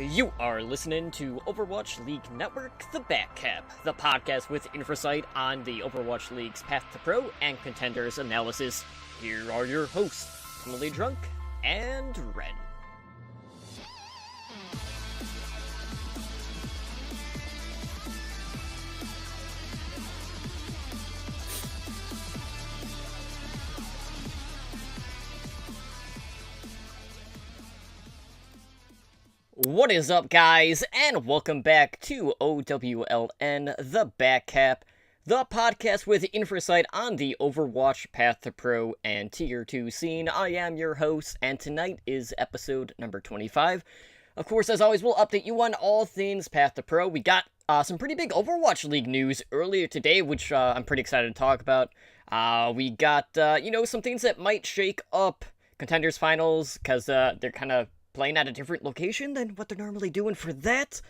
You are listening to Overwatch League Network, The Backcap, the podcast with insight on the Overwatch League's path to pro and contenders analysis. Here are your hosts, Emily Drunk and Ren. What is up, guys, and welcome back to OWLN, The Backcap, the podcast with insight on the Overwatch Path to Pro and Tier 2 scene. I am your host, and tonight is episode number 25. Of course, as always, we'll update you on all things Path to Pro. We got some pretty big Overwatch League news earlier today, which I'm pretty excited to talk about. We got, some things that might shake up Contenders Finals, because they're kind of playing at a different location than what they're normally doing for that.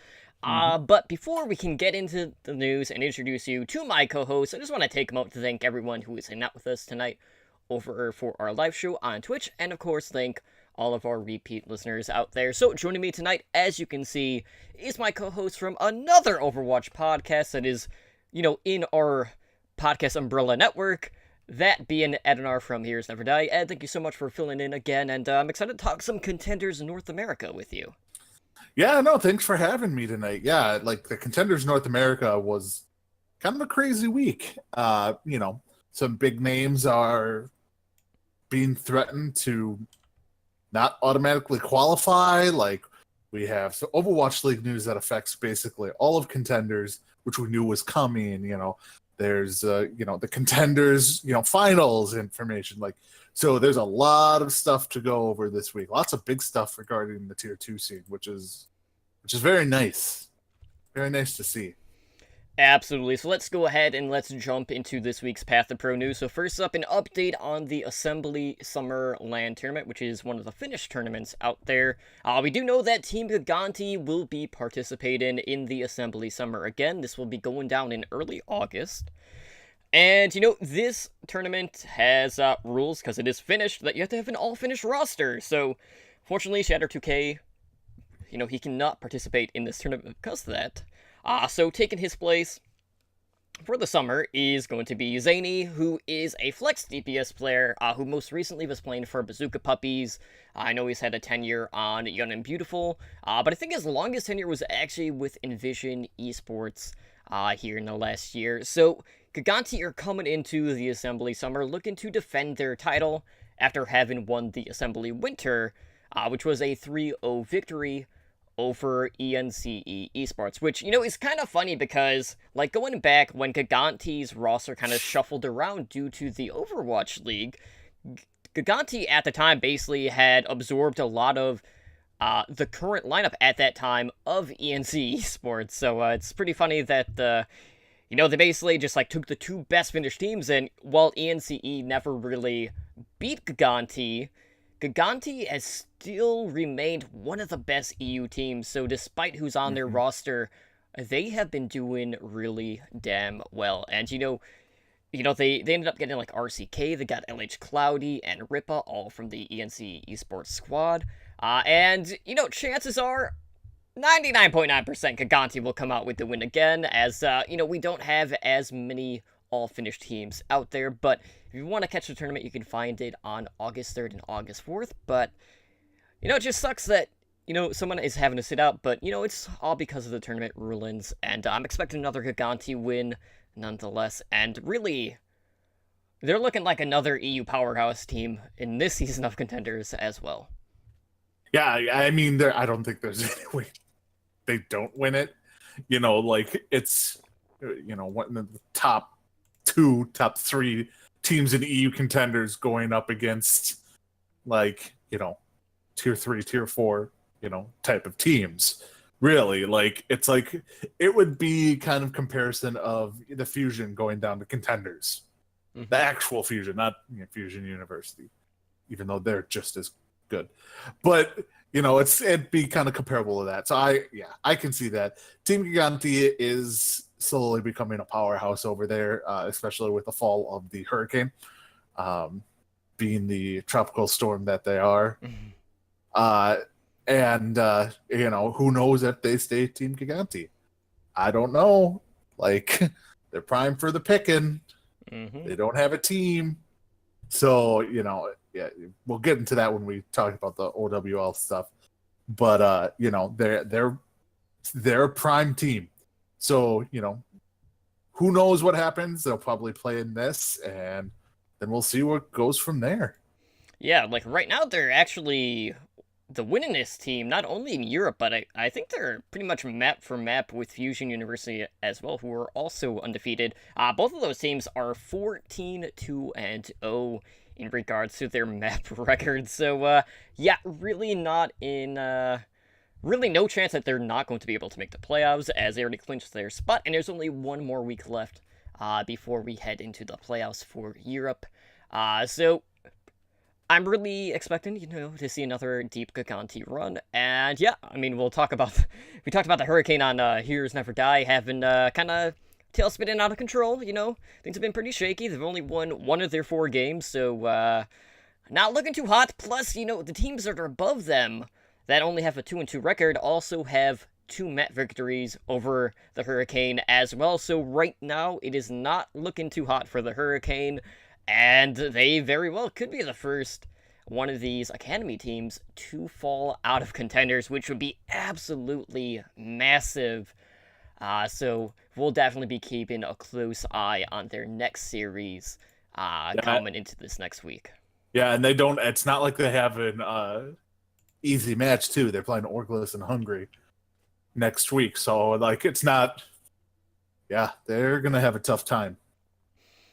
But before we can get into the news and introduce you to my co-host, I just want to take a moment to thank everyone who is hanging out with us tonight over for our live show on Twitch, and of course thank all of our repeat listeners out there. So joining me tonight, as you can see, is my co-host from another Overwatch podcast that is, in our podcast umbrella network. That being Edinar from Heroes Never Die. Ed, thank you so much for filling in again, and I'm excited to talk some Contenders in North America with you. Yeah, no, thanks for having me tonight. Yeah, like the Contenders North America was kind of a crazy week. Some big names are being threatened to not automatically qualify. Like we have some Overwatch League news that affects basically all of Contenders, which we knew was coming, There's, the Contenders, finals information. So there's a lot of stuff to go over this week. Lots of big stuff regarding the Tier 2 scene, which is very nice. Very nice to see. Absolutely. So let's go ahead and let's jump into this week's Path to Pro news. So first up, an update on the Assembly Summer LAN tournament, which is one of the Finnish tournaments out there. We do know that Team Giganti will be participating in the Assembly Summer again. This will be going down in early August. And, this tournament has rules, because it is Finnish, that you have to have an all-Finnish roster. So, fortunately, Shatter2K, he cannot participate in this tournament because of that. So taking his place for the summer is going to be Zany, who is a flex DPS player, who most recently was playing for Bazooka Puppies. I know he's had a tenure on Young and Beautiful, but I think his longest tenure was actually with Envision Esports here in the last year. So Giganti are coming into the Assembly Summer looking to defend their title after having won the Assembly Winter, which was a 3-0 victory over ENCE Esports, which, is kind of funny because, going back when Giganti's roster kind of shuffled around due to the Overwatch League, Giganti at the time basically had absorbed a lot of the current lineup at that time of ENCE Esports, so it's pretty funny that, they basically just, took the two best Finnish teams, and while ENCE never really beat Giganti has still remained one of the best EU teams, so despite who's on their roster, they have been doing really damn well. And, they ended up getting, RCK, they got LH Cloudy and Ripa, all from the ENC Esports squad. And, chances are 99.9% Giganti will come out with the win again, as, we don't have as many all-Finnish teams out there, but if you want to catch the tournament, you can find it on August 3rd and August 4th, but, it just sucks that, someone is having to sit out, but, it's all because of the tournament rulings, and I'm expecting another Giganti win, nonetheless, and really, they're looking like another EU powerhouse team in this season of Contenders as well. Yeah, I mean, I don't think there's any way they don't win it. It's, one of the top three teams in EU Contenders going up against, tier 3, tier 4, type of teams. Really, it would be kind of comparison of the Fusion going down to Contenders. Mm-hmm. The actual Fusion, not Fusion University, even though they're just as good. But, it'd be kind of comparable to that. So I can see that. Team Giganti is slowly becoming a powerhouse over there, especially with the fall of the hurricane, being the tropical storm that they are. And who knows if they stay Team Gigante? I don't know. Like they're primed for the picking. Mm-hmm. They don't have a team. So, yeah, we'll get into that when we talk about the OWL stuff. But they're a prime team. So, who knows what happens? They'll probably play in this, and then we'll see what goes from there. Yeah, like right now they're actually the winningest team, not only in Europe, but I think they're pretty much map for map with Fusion University as well, who are also undefeated. Both of those teams are 14-2-0 in regards to their map records. So, yeah, really not in. Really, no chance that they're not going to be able to make the playoffs, as they already clinched their spot, and there's only one more week left before we head into the playoffs for Europe. So I'm really expecting, to see another deep Gigante run. And yeah, I mean, we talked about the Hurricane on Heroes Never Die having kind of tail spinning out of control. Things have been pretty shaky. They've only won one of their 4 games, so not looking too hot. Plus, the teams that are above them that only have a 2-2 record also have 2 Met victories over the Hurricane as well. So right now, it is not looking too hot for the Hurricane, and they very well could be the first one of these Academy teams to fall out of Contenders, which would be absolutely massive. So we'll definitely be keeping a close eye on their next series coming into this next week. Yeah, and it's not like they have an easy match, too. They're playing Orglis and Hungary next week. So, it's not. Yeah, they're going to have a tough time.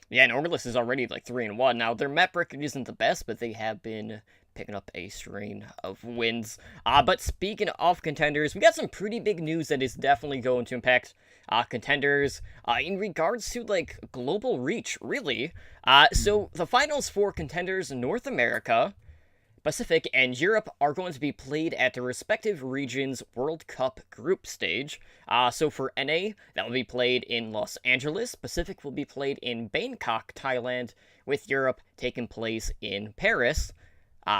Yeah, and Orglis is already 3-1. Now, their map record isn't the best, but they have been picking up a string of wins. But speaking of Contenders, we got some pretty big news that is definitely going to impact Contenders in regards to global reach, really. So the finals for Contenders North America, Pacific, and Europe are going to be played at the respective regions' World Cup group stage. So for NA, that will be played in Los Angeles. Pacific will be played in Bangkok, Thailand, with Europe taking place in Paris,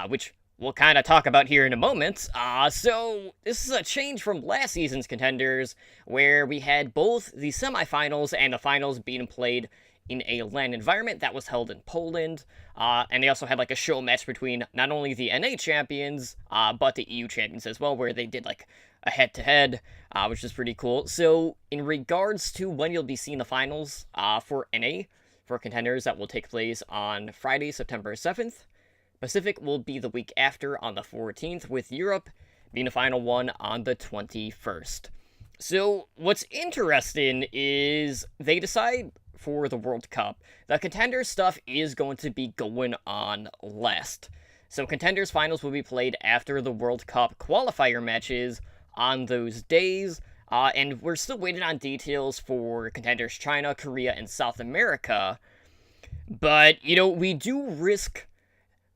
which we'll kind of talk about here in a moment. So this is a change from last season's Contenders, where we had both the semifinals and the finals being played in a LAN environment that was held in Poland. And they also had a show match between not only the NA champions, but the EU champions as well, where they did a head-to-head, which is pretty cool. So in regards to when you'll be seeing the finals for NA, for Contenders, that will take place on Friday, September 7th. Pacific will be the week after on the 14th, with Europe being the final one on the 21st. So what's interesting is they decide for the World Cup, the Contenders stuff is going to be going on last. So Contenders finals will be played after the World Cup qualifier matches on those days, and we're still waiting on details for Contenders China, Korea, and South America. But, we do risk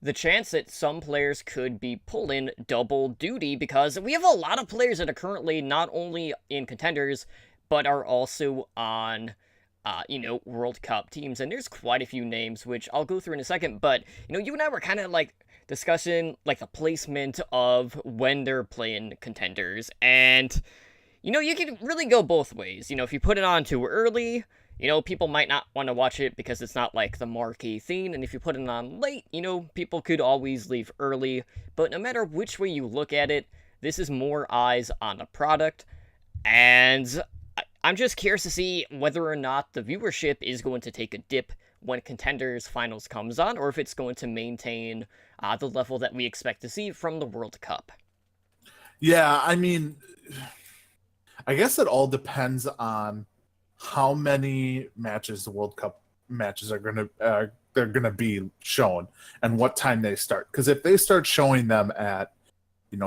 the chance that some players could be pulling double duty, because we have a lot of players that are currently not only in Contenders, but are also on World Cup teams, and there's quite a few names, which I'll go through in a second, but, you and I were kind of, discussing, the placement of when they're playing Contenders, and, you can really go both ways. If you put it on too early, people might not want to watch it because it's not, the marquee thing, and if you put it on late, people could always leave early, but no matter which way you look at it, this is more eyes on the product, and I'm just curious to see whether or not the viewership is going to take a dip when Contenders Finals comes on, or if it's going to maintain the level that we expect to see from the World Cup. Yeah, I mean, I guess it all depends on how many matches the World Cup matches are they're gonna be shown and what time they start. Because if they start showing them at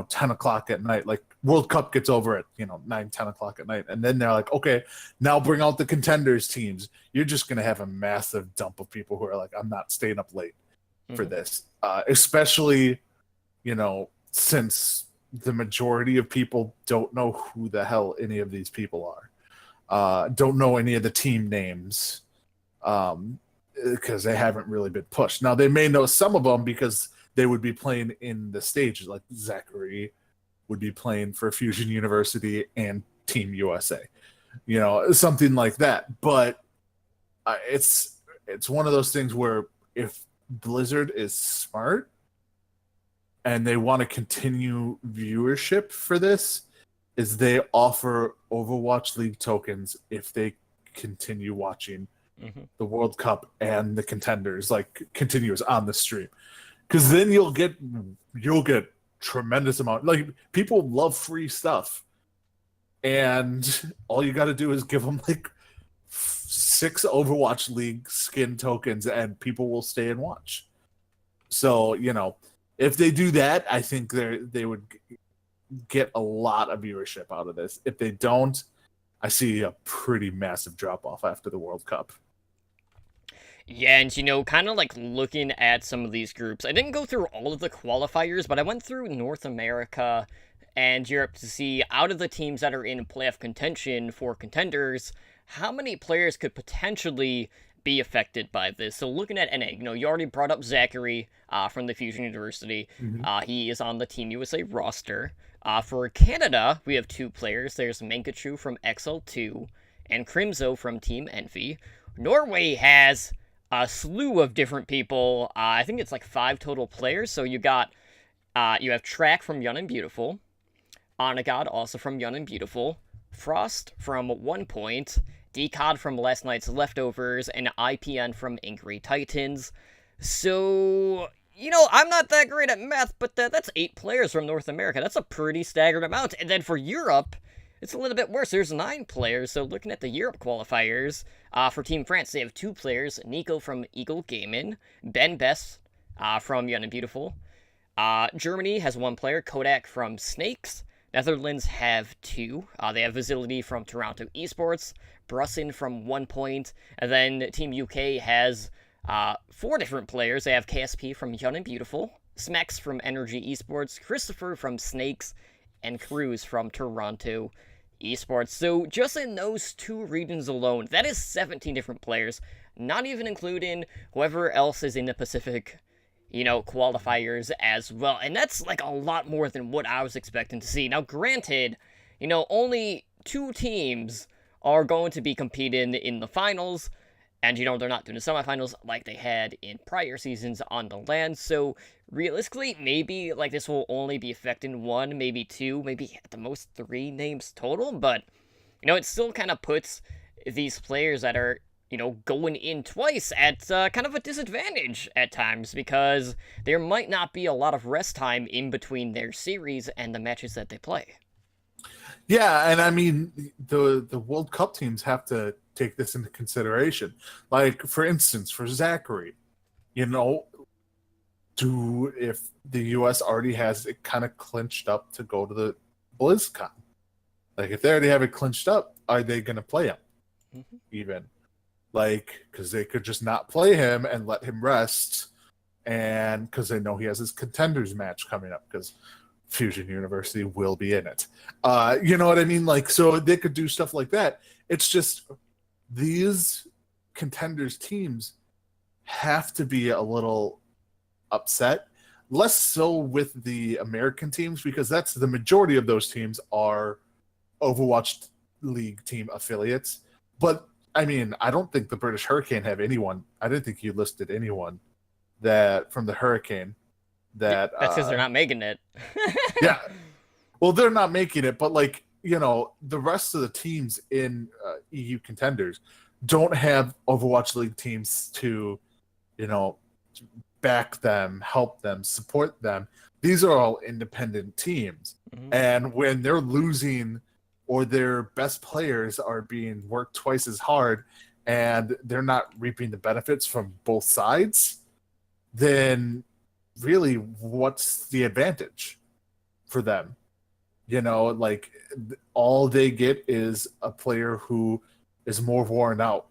10 o'clock at night, World Cup gets over at 9, 10 o'clock at night, and then they're like, okay, now bring out the Contenders teams, you're just gonna have a massive dump of people who are like, I'm not staying up late for this, especially since the majority of people don't know who the hell any of these people are, don't know any of the team names, because they haven't really been pushed. Now they may know some of them because they would be playing in the stages, like Zachary, would be playing for Fusion University and Team USA, something like that. But it's one of those things where if Blizzard is smart and they want to continue viewership for this, is they offer Overwatch League tokens if they continue watching the World Cup and the Contenders, like continuous on the stream, because then you'll get tremendous amount. Like, people love free stuff, and all you got to do is give them like 6 Overwatch League skin tokens, and people will stay and watch. So if they do that, I think they would get a lot of viewership out of this. If they don't, I see a pretty massive drop off after the World Cup. Yeah, and kind of like looking at some of these groups, I didn't go through all of the qualifiers, but I went through North America and Europe to see, out of the teams that are in playoff contention for Contenders, how many players could potentially be affected by this. So looking at NA, you already brought up Zachary from the Fusion University. He is on the Team USA roster. For Canada, we have 2 players. There's Mankachu from XL2 and Crimzo from Team Envy. Norway has a slew of different people. I think it's like 5 total players. So you have Track from Young and Beautiful, Onagod also from Young and Beautiful, Frost from 1 Point, Decod from Last Night's Leftovers, and IPN from Angry Titans. So, I'm not that great at math, but that's 8 players from North America. That's a pretty staggered amount. And then for Europe, it's a little bit worse. There's 9 players. So looking at the Europe qualifiers, for Team France, they have 2 players, Nico from Eagle Gaming, Ben Best from Young and Beautiful. Germany has 1 player, Kodak from Snakes. Netherlands have 2. They have Facility from Toronto Esports, Brussin from 1 Point, and then Team UK has 4 different players. They have KSP from Young and Beautiful, Smex from Energy Esports, Christopher from Snakes, and Cruz from Toronto Esports. So just in those 2 regions alone, that is 17 different players, not even including whoever else is in the Pacific qualifiers as well. And that's like a lot more than what I was expecting to see. Now, granted, only 2 teams are going to be competing in the finals, and they're not doing the semifinals like they had in prior seasons on the land. So realistically, maybe like this will only be affecting 1, maybe 2, maybe at the most 3 names total. But it still kind of puts these players that are going in twice at kind of a disadvantage at times, because there might not be a lot of rest time in between their series and the matches that they play. Yeah, and I mean, the World Cup teams have to take this into consideration. Like, for instance, for Zachary, if the U.S. already has it kind of clinched up to go to the BlizzCon, like if they already have it clinched up, are they going to play him? Even? Like, because they could just not play him and let him rest, and because they know he has his Contenders match coming up, because Fusion University will be in it. You know what I mean? Like, so they could do stuff like that. It's just these Contenders teams have to be a little upset. Less so with the American teams, because that's the majority of those teams are Overwatch League team affiliates. But I mean, I don't think the British Hurricane have anyone. I didn't think you listed anyone that from the Hurricane that. That's because they're not making it. Yeah. Well, they're not making it, but like, the rest of the teams in EU Contenders don't have Overwatch League teams to, back them, help them, support them. These are all independent teams. And when they're losing, or their best players are being worked twice as hard, and they're not reaping the benefits from both sides, then really, what's the advantage for them? Like, all they get is a player who is more worn out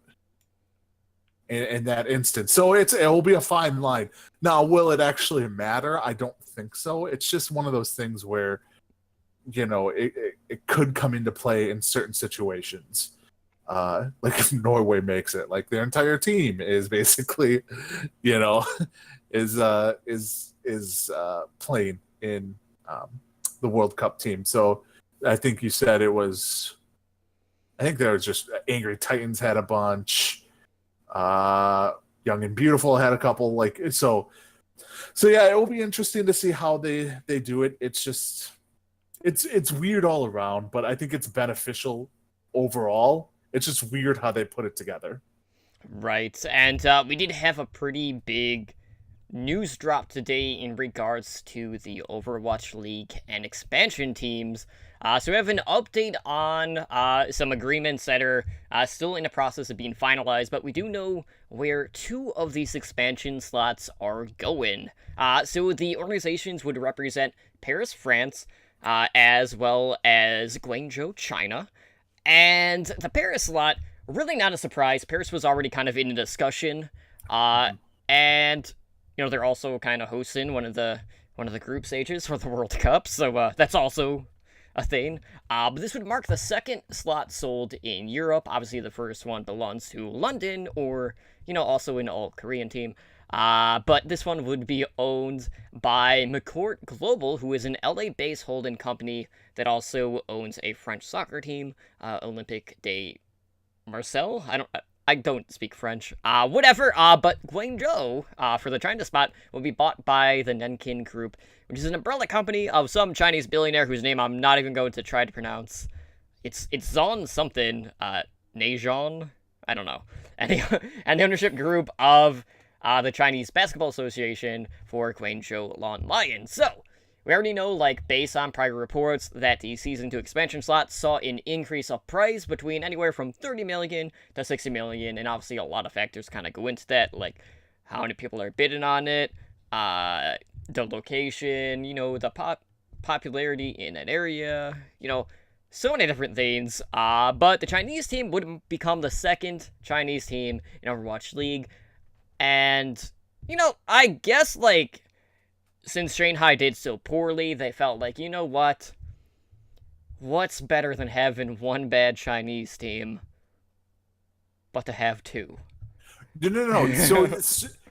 in that instance. So it will be a fine line. Now, will it actually matter? I don't think so. It's just one of those things where it could come into play in certain situations. Like if Norway makes it, like their entire team is basically, is playing in the World Cup team. So I think you said it was. I think there was just Angry Titans had a bunch. Young and Beautiful had a couple. Like so yeah, it will be interesting to see how they do it. It's just it's weird all around, but I think it's beneficial overall. It's just weird how they put it together. Right, and we did have a pretty big news drop today in regards to the Overwatch League and expansion teams. So we have an update on some agreements that are still in the process of being finalized, but we do know where 2 of these expansion slots are going. So the organizations would represent Paris, France, as well as Guangzhou, China. And the Paris slot, really not a surprise. Paris was already kind of in a discussion. And they're also kind of hosting one of the group stages for the World Cup, so that's also a thing. But this would mark the second slot sold in Europe. Obviously, the first one belongs to London, or also an all-Korean team. But this one would be owned by McCourt Global, who is an LA-based holding company that also owns a French soccer team, Olympique de Marseille. I don't speak French. Whatever. But Guangzhou, for the China spot, will be bought by the Nenkin Group, which is an umbrella company of some Chinese billionaire whose name I'm not even going to try to pronounce. It's Zon something. Nejon? I don't know. And the ownership group of the Chinese Basketball Association for Guangzhou Lon Lions. So, we already know, based on prior reports, that the Season 2 expansion slot saw an increase of price between anywhere from 30 million to 60 million, and obviously a lot of factors kind of go into that, like how many people are bidding on it, the location, the popularity in that area, so many different things. But the Chinese team would become the second Chinese team in Overwatch League, and, I guess, since Shanghai did so poorly, they felt like, what's better than having one bad Chinese team, but to have 2? No. So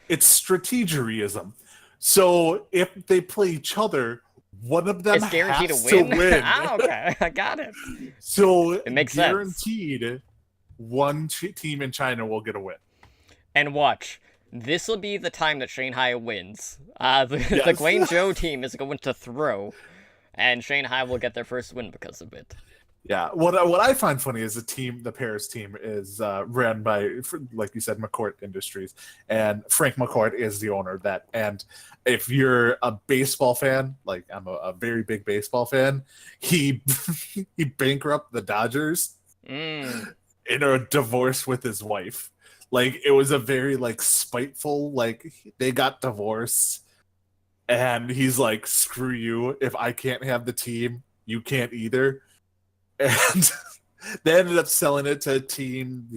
it's strategerism. So if they play each other, one of them it's guaranteed has to win. To win. Okay, I got it. So it makes guaranteed sense. One team in China will get a win. And watch. This will be the time that Shanghai wins. The Guangzhou team is going to throw, and Shanghai will get their first win because of it. Yeah, what I find funny is the Paris team is ran by, like you said, McCourt Industries, and Frank McCourt is the owner of that. And if you're a baseball fan, like I'm a very big baseball fan, he he bankrupted the Dodgers in a divorce with his wife. It was a very, spiteful, they got divorced, and he's like, screw you. If I can't have the team, you can't either. And they ended up selling it to a team,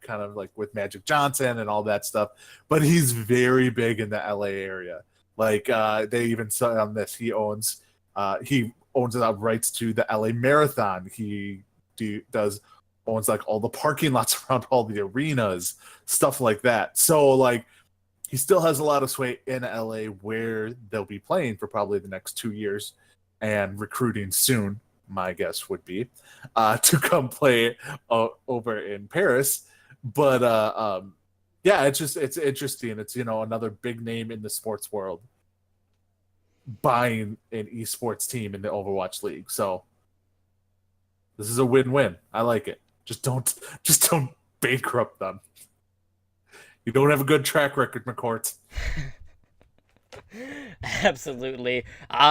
kind of with Magic Johnson and all that stuff. But he's very big in the LA area. They even said on this, he owns the rights to the LA Marathon. He owns all the parking lots around all the arenas, stuff like that. So he still has a lot of sway in LA, where they'll be playing for probably the next 2 years and recruiting soon, my guess would be, to come play over in Paris. But yeah, it's interesting. It's another big name in the sports world buying an esports team in the Overwatch League. So this is a win-win. I like it. Just don't bankrupt them. You don't have a good track record, McCourt. Absolutely.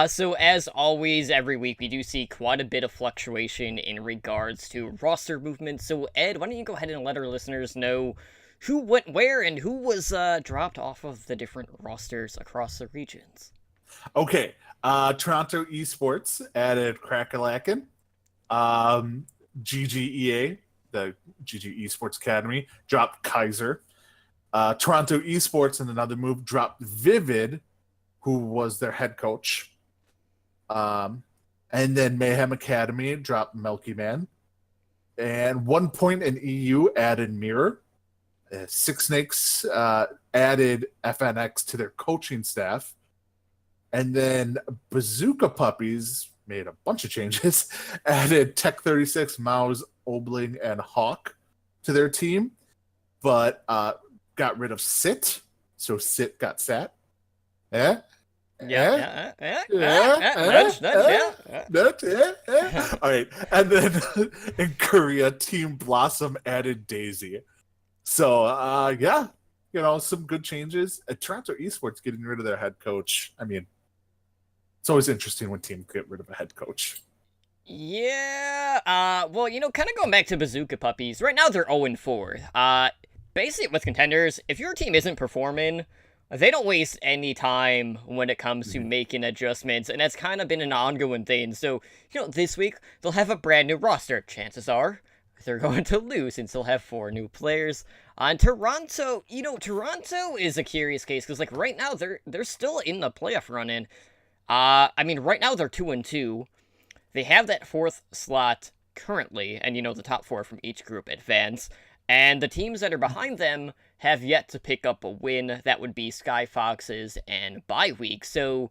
So as always, every week we do see quite a bit of fluctuation in regards to roster movement. So Ed, why don't you go ahead and let our listeners know who went where and who was dropped off of the different rosters across the regions. Okay. Toronto Esports added Crackalacken. GGEA, the GG Esports Academy, dropped Kaiser. Toronto Esports, in another move, dropped Vivid, who was their head coach. And then Mayhem Academy dropped Milky Man. And 1 Point in EU added Mirror. Six Snakes added FNX to their coaching staff. And then Bazooka Puppies, made a bunch of changes, added Tech 36, Mouse, Obling, and Hawk to their team, but got rid of Sit, so Sit got sat. Yeah, All right, and then in Korea, Team Blossom added Daisy. So yeah, some good changes. Toronto Esports getting rid of their head coach. I mean, it's always interesting when teams get rid of a head coach. Yeah, well, kind of going back to Bazooka Puppies, right now they're 0-4. Basically with Contenders, if your team isn't performing, they don't waste any time when it comes to making adjustments, and that's kind of been an ongoing thing. So, this week, they'll have a brand new roster. Chances are, they're going to lose since they'll have 4 new players. On Toronto, Toronto is a curious case, because, right now, they're still in the playoff run-in. I mean, right now, they're 2-2. They have that 4th slot currently, and, the top 4 from each group advance. And the teams that are behind them have yet to pick up a win. That would be Sky Foxes and Bye Week. So,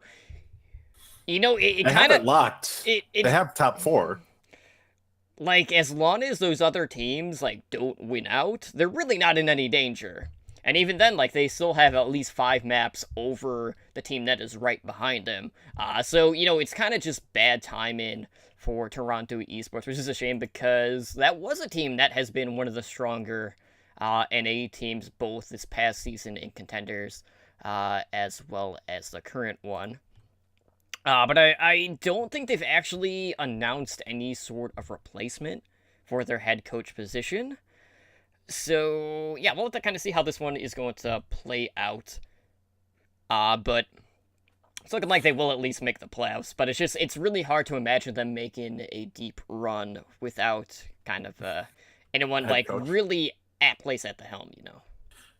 it kind of locked. They have top 4. As long as those other teams don't win out, they're really not in any danger. And even then, they still have at least 5 maps over the team that is right behind them. So, it's kind of just bad timing for Toronto Esports, which is a shame because that was a team that has been one of the stronger NA teams both this past season in Contenders as well as the current one. But I don't think they've actually announced any sort of replacement for their head coach position. So, yeah, we'll have to kind of see how this one is going to play out. But it's looking like they will at least make the playoffs, but it's really hard to imagine them making a deep run without kind of anyone really at place at the helm,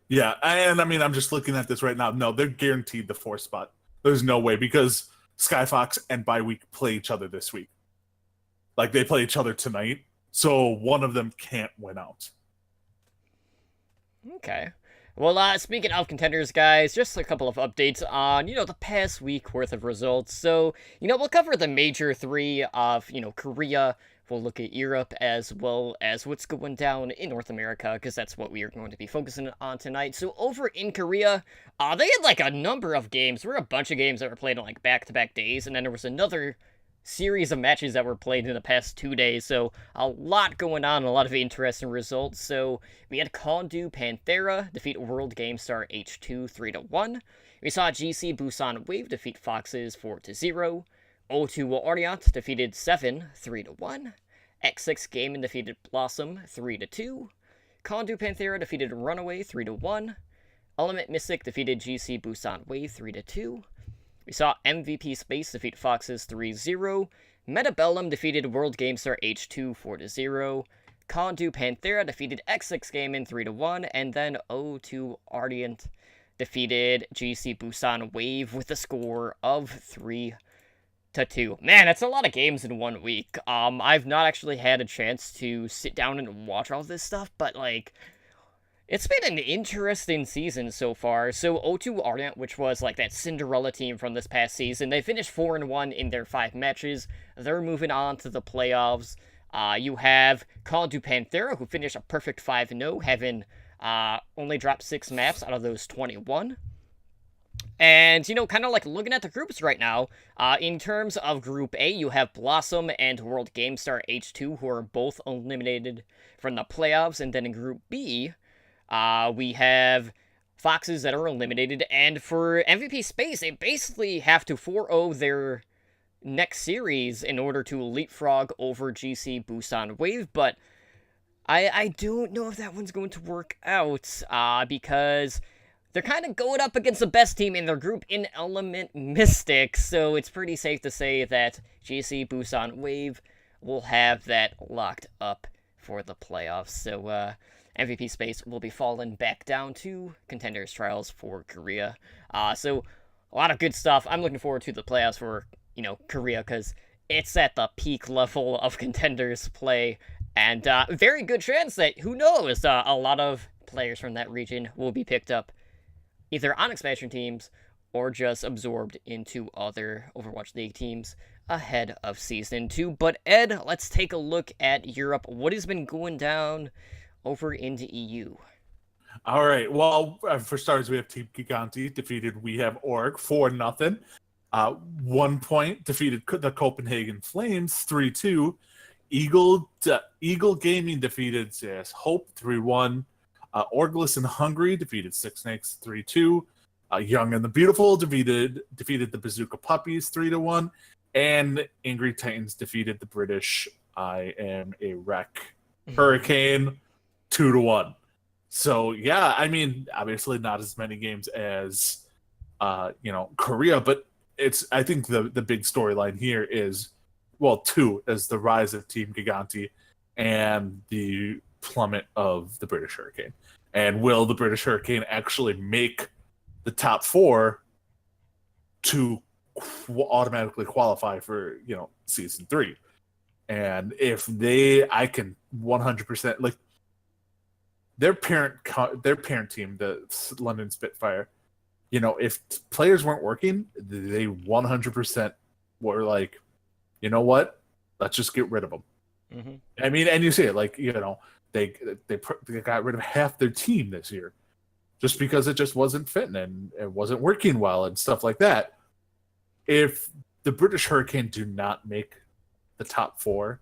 Yeah, and I mean, I'm just looking at this right now. No, they're guaranteed the 4th spot. There's no way because Skyfox and Bye Week play each other this week. They play each other tonight, so one of them can't win out. Okay. Well, speaking of Contenders, guys, just a couple of updates on, the past week worth of results. So, we'll cover the major 3 of, Korea. We'll look at Europe as well as what's going down in North America, because that's what we are going to be focusing on tonight. So, over in Korea, they had, a number of games. There were a bunch of games that were played on, back-to-back days, and then there was another series of matches that were played in the past 2 days, so a lot going on, a lot of interesting results. So we had Kondu Panthera defeat World GameStar H2 3-1. We saw GC Busan Wave defeat Foxes 4-0. O2 Orient defeated Seven 3-1. X6 Gaming defeated Blossom 3-2. Kondu Panthera defeated Runaway 3-1. Element Mystic defeated GC Busan Wave 3-2. We saw MVP Space defeat Foxes 3-0. Metabellum defeated World GameStar H2 4-0. Kondu Panthera defeated X6 Gaming 3-1. And then O2 Ardent defeated GC Busan Wave with a score of 3-2. Man, that's a lot of games in 1 week. I've not actually had a chance to sit down and watch all this stuff, but it's been an interesting season so far. So O2 Ardent, which was that Cinderella team from this past season, they finished 4-1 in their 5 matches. They're moving on to the playoffs. You have Kondu Panthera, who finished a perfect 5-0, having only dropped 6 maps out of those 21. And, kind of looking at the groups right now, in terms of Group A, you have Blossom and World GameStar H2, who are both eliminated from the playoffs. And then in Group B, we have Foxes that are eliminated, and for MVP Space, they basically have to 4-0 their next series in order to leapfrog over GC Busan Wave, but I don't know if that one's going to work out, because they're kind of going up against the best team in their group in Element Mystic, so it's pretty safe to say that GC Busan Wave will have that locked up for the playoffs, so, MVP Space will be falling back down to Contenders Trials for Korea. So, a lot of good stuff. I'm looking forward to the playoffs for, Korea, because it's at the peak level of Contenders play, and very good chance that, who knows, a lot of players from that region will be picked up either on expansion teams or just absorbed into other Overwatch League teams ahead of Season 2. But Ed, let's take a look at Europe. What has been going down over in the EU? All right. Well, for starters, we have Team Giganti defeated. We have Org 4-0. 1 point defeated the Copenhagen Flames 3-2. Eagle Gaming defeated Hope 3-1. Orgless in Hungary defeated Six Snakes 3-2. Young and the Beautiful defeated the Bazooka Puppies 3-1. And Angry Titans defeated the British I Am a Wreck Hurricane 2-1. So yeah, I mean, obviously not as many games as Korea, but I think the big storyline here is, well, two, is the rise of Team Giganti and the plummet of the British Hurricane. And will the British Hurricane actually make the top four to automatically qualify for Season 3? And if I can 100%, like, their parent team, the London Spitfire, if players weren't working, they 100% were like, you know what, let's just get rid of them. Mm-hmm. I mean, and you see it, like, they got rid of half their team this year just because it just wasn't fitting and it wasn't working well and stuff like that. If the British Hurricane do not make the top four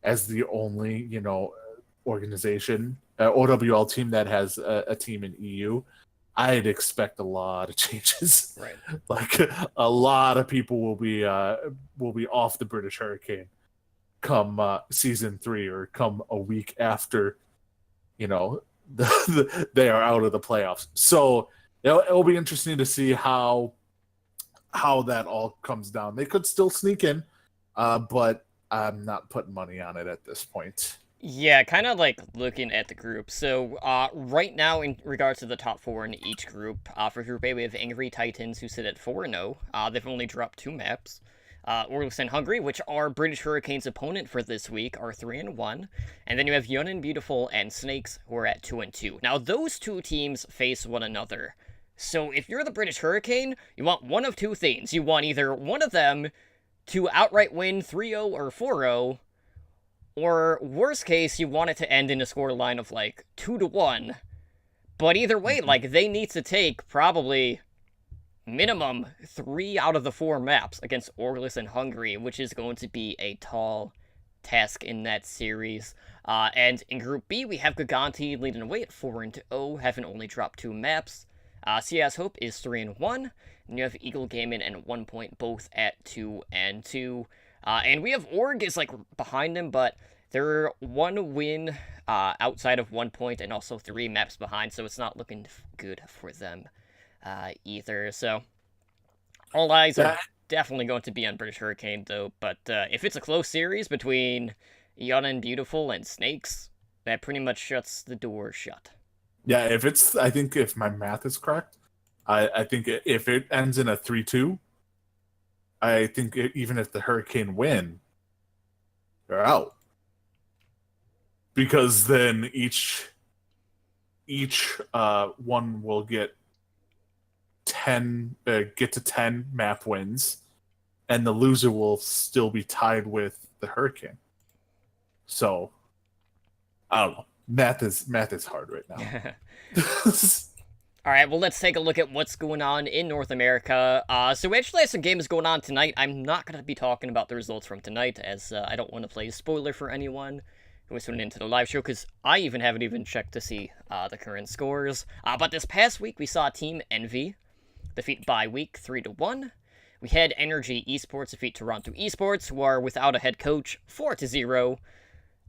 as the only, organization, OWL team that has a team in EU, I'd expect a lot of changes. Right. Like, a lot of people will be off the British Hurricane come Season 3 or come a week after, they are out of the playoffs. So it'll be interesting to see how that all comes down. They could still sneak in, but I'm not putting money on it at this point. Yeah, kind of like looking at the group. So right now, in regards to the top four in each group, for Group A, we have Angry Titans, who sit at 4-0. They've only dropped 2 maps. Orlus and Hungary, which are British Hurricane's opponent for this week, are 3-1. And then you have Young and Beautiful and Snakes, who are at 2-2. Now, those two teams face one another. So if you're the British Hurricane, you want one of two things. You want either one of them to outright win 3-0 or 4-0, or worst case, you want it to end in a scoreline of like 2-1. But either way, like, they need to take probably minimum 3 out of the 4 maps against Orlus and Hungary, which is going to be a tall task in that series. And in Group B, we have Giganti leading away at 4-0, having only dropped 2 maps. CS Hope is 3-1, and you have Eagle Gaming and 1 point, both at 2-2. And we have Org is like behind them, but they're 1 win outside of 1 point and also 3 maps behind, so it's not looking good for them either. So all eyes are definitely going to be on British Hurricane, though. But if it's a close series between Young and Beautiful and Snakes, that pretty much shuts the door shut. Yeah, I think if my math is correct, I think if it ends in a 3-2, I think even if the Hurricane win, they're out. Because then each one will get 10 to 10 map wins, and the loser will still be tied with the Hurricane. So I don't know. Math is hard right now. All right, well, let's take a look at what's going on in North America. So we actually have some games going on tonight. I'm not going to be talking about the results from tonight, as I don't want to play a spoiler for anyone who is tuning into the live show, because I haven't even checked to see the current scores. But this past week, we saw Team Envy defeat by week 3-1. We had Energy Esports defeat Toronto Esports, who are without a head coach, 4-0.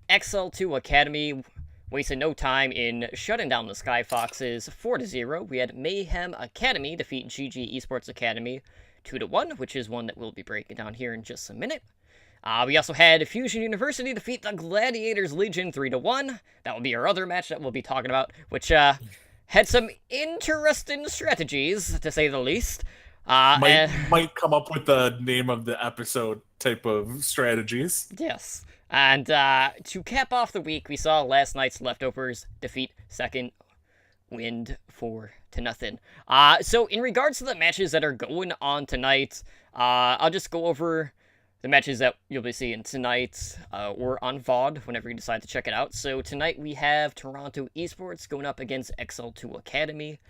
XL2 Academy wasted no time in shutting down the Sky Foxes, 4-0. We had Mayhem Academy defeat GG Esports Academy, 2-1, which is one that we'll be breaking down here in just a minute. We also had Fusion University defeat the Gladiators Legion 3-1. That will be our other match that we'll be talking about, which had some interesting strategies, to say the least. Might come up with the name of the episode type of strategies. Yes. And to cap off the week, we saw last night's Leftovers defeat Second Wind 4-0. So in regards to the matches that are going on tonight, I'll just go over the matches that you'll be seeing tonight or on VOD whenever you decide to check it out. So tonight we have Toronto Esports going up against XL2 Academy.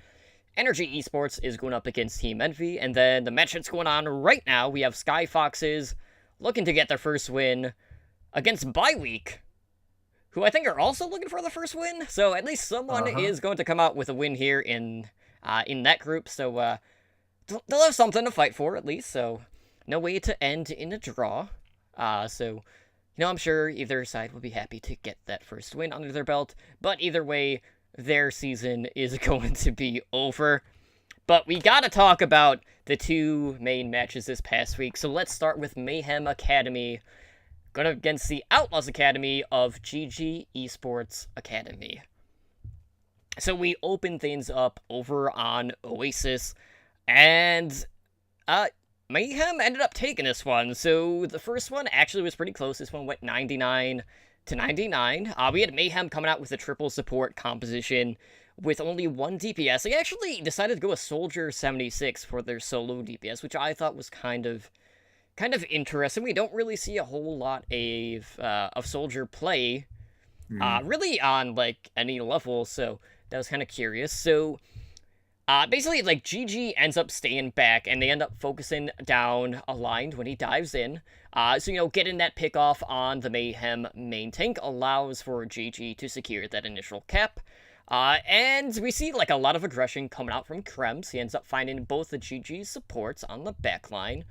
Energy Esports is going up against Team Envy. And then the match that's going on right now, we have Sky Foxes looking to get their first win against Bye-Week, who I think are also looking for the first win. So at least someone is going to come out with a win here in that group. So they'll have something to fight for at least. So no way to end in a draw. So I'm sure either side will be happy to get that first win under their belt. But either way, their season is going to be over. But we gotta talk about the two main matches this past week. So let's start with Mayhem Academy going against the Outlaws Academy of GG Esports Academy. So we open things up over on Oasis, and Mayhem ended up taking this one. So the first one actually was pretty close. This one went 99 to 99. We had Mayhem coming out with a triple support composition with only one DPS. They actually decided to go with Soldier 76 for their solo DPS, which I thought was kind of interesting. We don't really see a whole lot of Soldier play, really on like any level. So that was kind of curious. So basically, like, GG ends up staying back, and they end up focusing down aligned when he dives in. So, getting that pick off on the Mayhem main tank allows for GG to secure that initial cap. And we see, like, a lot of aggression coming out from Krems. He ends up finding both the GG supports on the backline,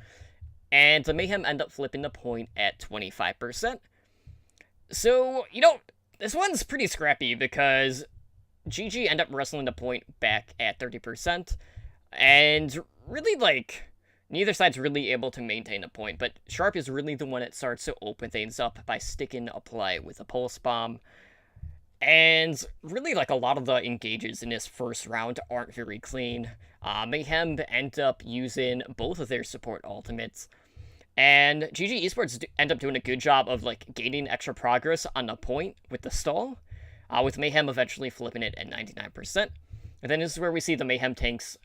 and the Mayhem end up flipping the point at 25%. So, this one's pretty scrappy because GG end up wrestling the point back at 30%, and really, like, neither side's really able to maintain a point, but Sharp is really the one that starts to open things up by sticking a play with a pulse bomb, and really, like, a lot of the engages in this first round aren't very clean. Mayhem end up using both of their support ultimates, and GG Esports end up doing a good job of, like, gaining extra progress on the point with the stall, with Mayhem eventually flipping it at 99%. And then this is where we see the Mayhem tanks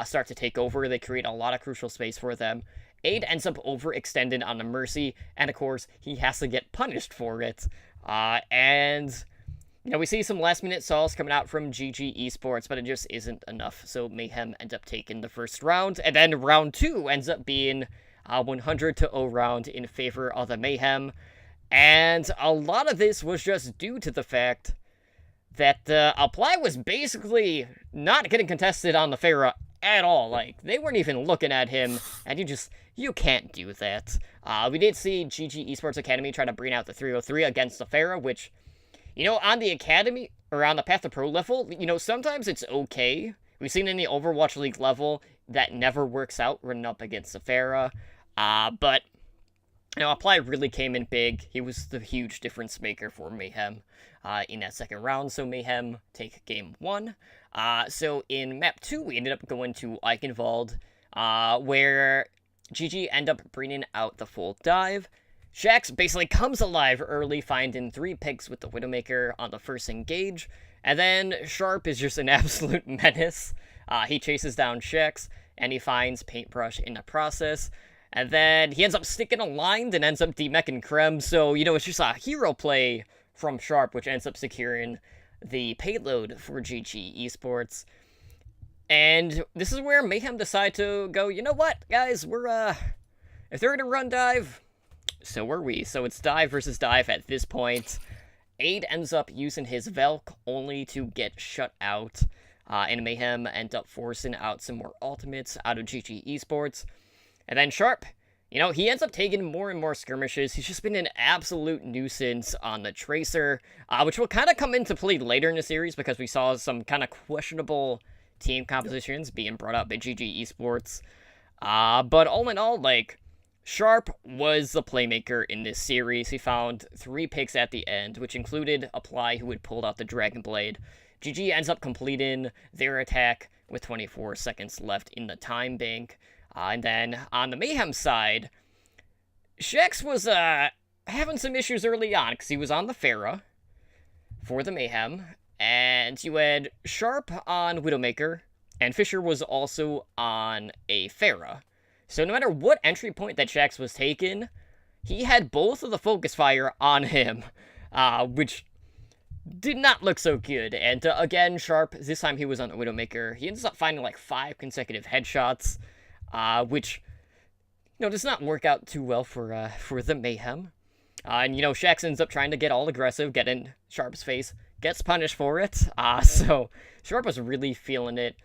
start to take over. They create a lot of crucial space for them. Aid ends up overextended on the Mercy, and of course, he has to get punished for it. And we see some last-minute stalls coming out from GG Esports, but it just isn't enough. So Mayhem ends up taking the first round, and then round 2 ends up being 100-0 round in favor of the Mayhem. And a lot of this was just due to the fact that Apply was basically not getting contested on the Pharah at all. Like, they weren't even looking at him, and you can't do that. We did see GG Esports Academy try to bring out the 303 against the Pharah, which, on the Academy, or on the Path to Pro level, sometimes it's okay. We've seen in the Overwatch League level that never works out running up against the Pharah. But Apply really came in big. He was the huge difference maker for Mayhem in that second round. So Mayhem take game 1. So in map 2, we ended up going to Eichenwald, where GG end up bringing out the full dive. Shax basically comes alive early, finding 3 picks with the Widowmaker on the first engage. And then Sharp is just an absolute menace. He chases down Shax, and he finds Paintbrush in the process. And then he ends up sticking aligned and ends up demeching Krem. So, it's just a hero play from Sharp, which ends up securing the payload for GG Esports. And this is where Mayhem decide to go, you know what, guys, if they're gonna run dive, so are we. So it's dive versus dive at this point. Aid ends up using his Velk only to get shut out. And Mayhem end up forcing out some more ultimates out of GG Esports. And then Sharp, he ends up taking more and more skirmishes. He's just been an absolute nuisance on the Tracer, which will kind of come into play later in the series because we saw some kind of questionable team compositions being brought up by GG Esports. But all in all, like, Sharp was the playmaker in this series. He found 3 picks at the end, which included Apply, who had pulled out the Dragon Blade. GG ends up completing their attack with 24 seconds left in the time bank. And then on the Mayhem side, Shax was having some issues early on because he was on the Pharah for the Mayhem. And you had Sharp on Widowmaker, and Fisher was also on a Pharah. So no matter what entry point that Shax was taking, he had both of the focus fire on him, which did not look so good. And again, Sharp, this time he was on the Widowmaker. He ends up finding like 5 consecutive headshots, which, does not work out too well for the Mayhem. And, Shax ends up trying to get all aggressive, get in Sharp's face, gets punished for it. So Sharp was really feeling it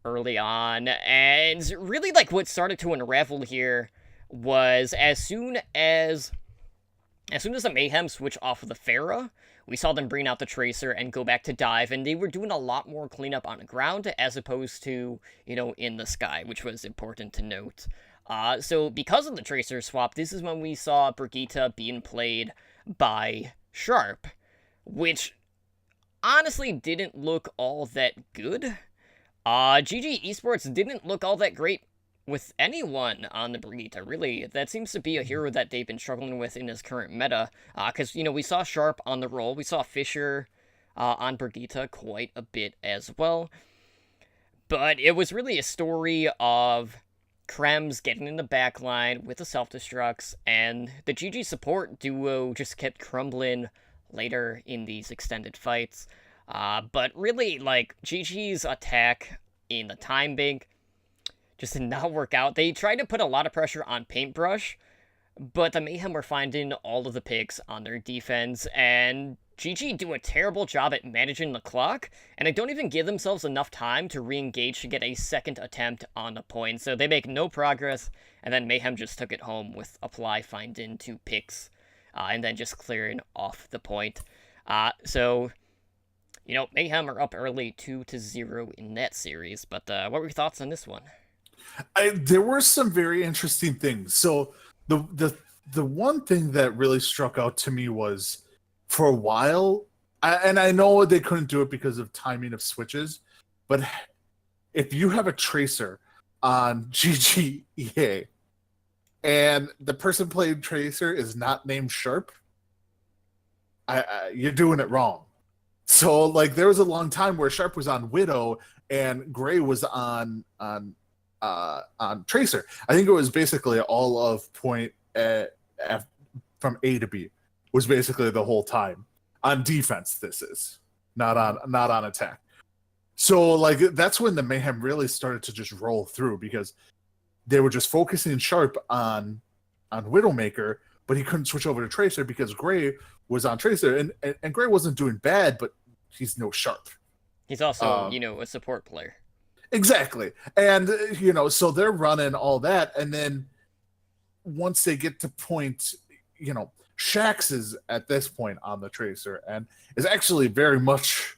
early on. And really, like, what started to unravel here was as soon as the Mayhem switched off of the Pharah, we saw them bring out the Tracer and go back to dive, and they were doing a lot more cleanup on the ground as opposed to, in the sky, which was important to note. So because of the Tracer swap, this is when we saw Brigitte being played by Sharp, which honestly didn't look all that good. GG Esports didn't look all that great with anyone on the Brigitte, really. That seems to be a hero that they've been struggling with in this current meta, because, we saw Sharp on the roll, we saw Fisher on Brigitte quite a bit as well, but it was really a story of Krems getting in the backline with the self-destructs, and the GG support duo just kept crumbling later in these extended fights. But really, like, GG's attack in the time bank just did not work out. They tried to put a lot of pressure on Paintbrush, but the Mayhem were finding all of the picks on their defense, and GG do a terrible job at managing the clock, and they don't even give themselves enough time to re-engage to get a second attempt on the point, so they make no progress, and then Mayhem just took it home with Apply finding 2 picks, and then just clearing off the point. So, Mayhem are up early 2-0 in that series, but what were your thoughts on this one? There were some very interesting things. So the one thing that really struck out to me was, for a while, and I know they couldn't do it because of timing of switches, but if you have a Tracer on GGEA and the person playing Tracer is not named Sharp, you're doing it wrong. So, like, there was a long time where Sharp was on Widow and Gray was on Tracer. I think it was basically all of point from A to B was basically the whole time on defense. This is not on attack. So, like, that's when the Mayhem really started to just roll through, because they were just focusing Sharp on Widowmaker, but he couldn't switch over to Tracer because Gray was on Tracer, and Gray wasn't doing bad, but he's no Sharp. He's also, a support player. Exactly. And, so they're running all that, and then once they get to point, Shax is at this point on the Tracer and is actually very much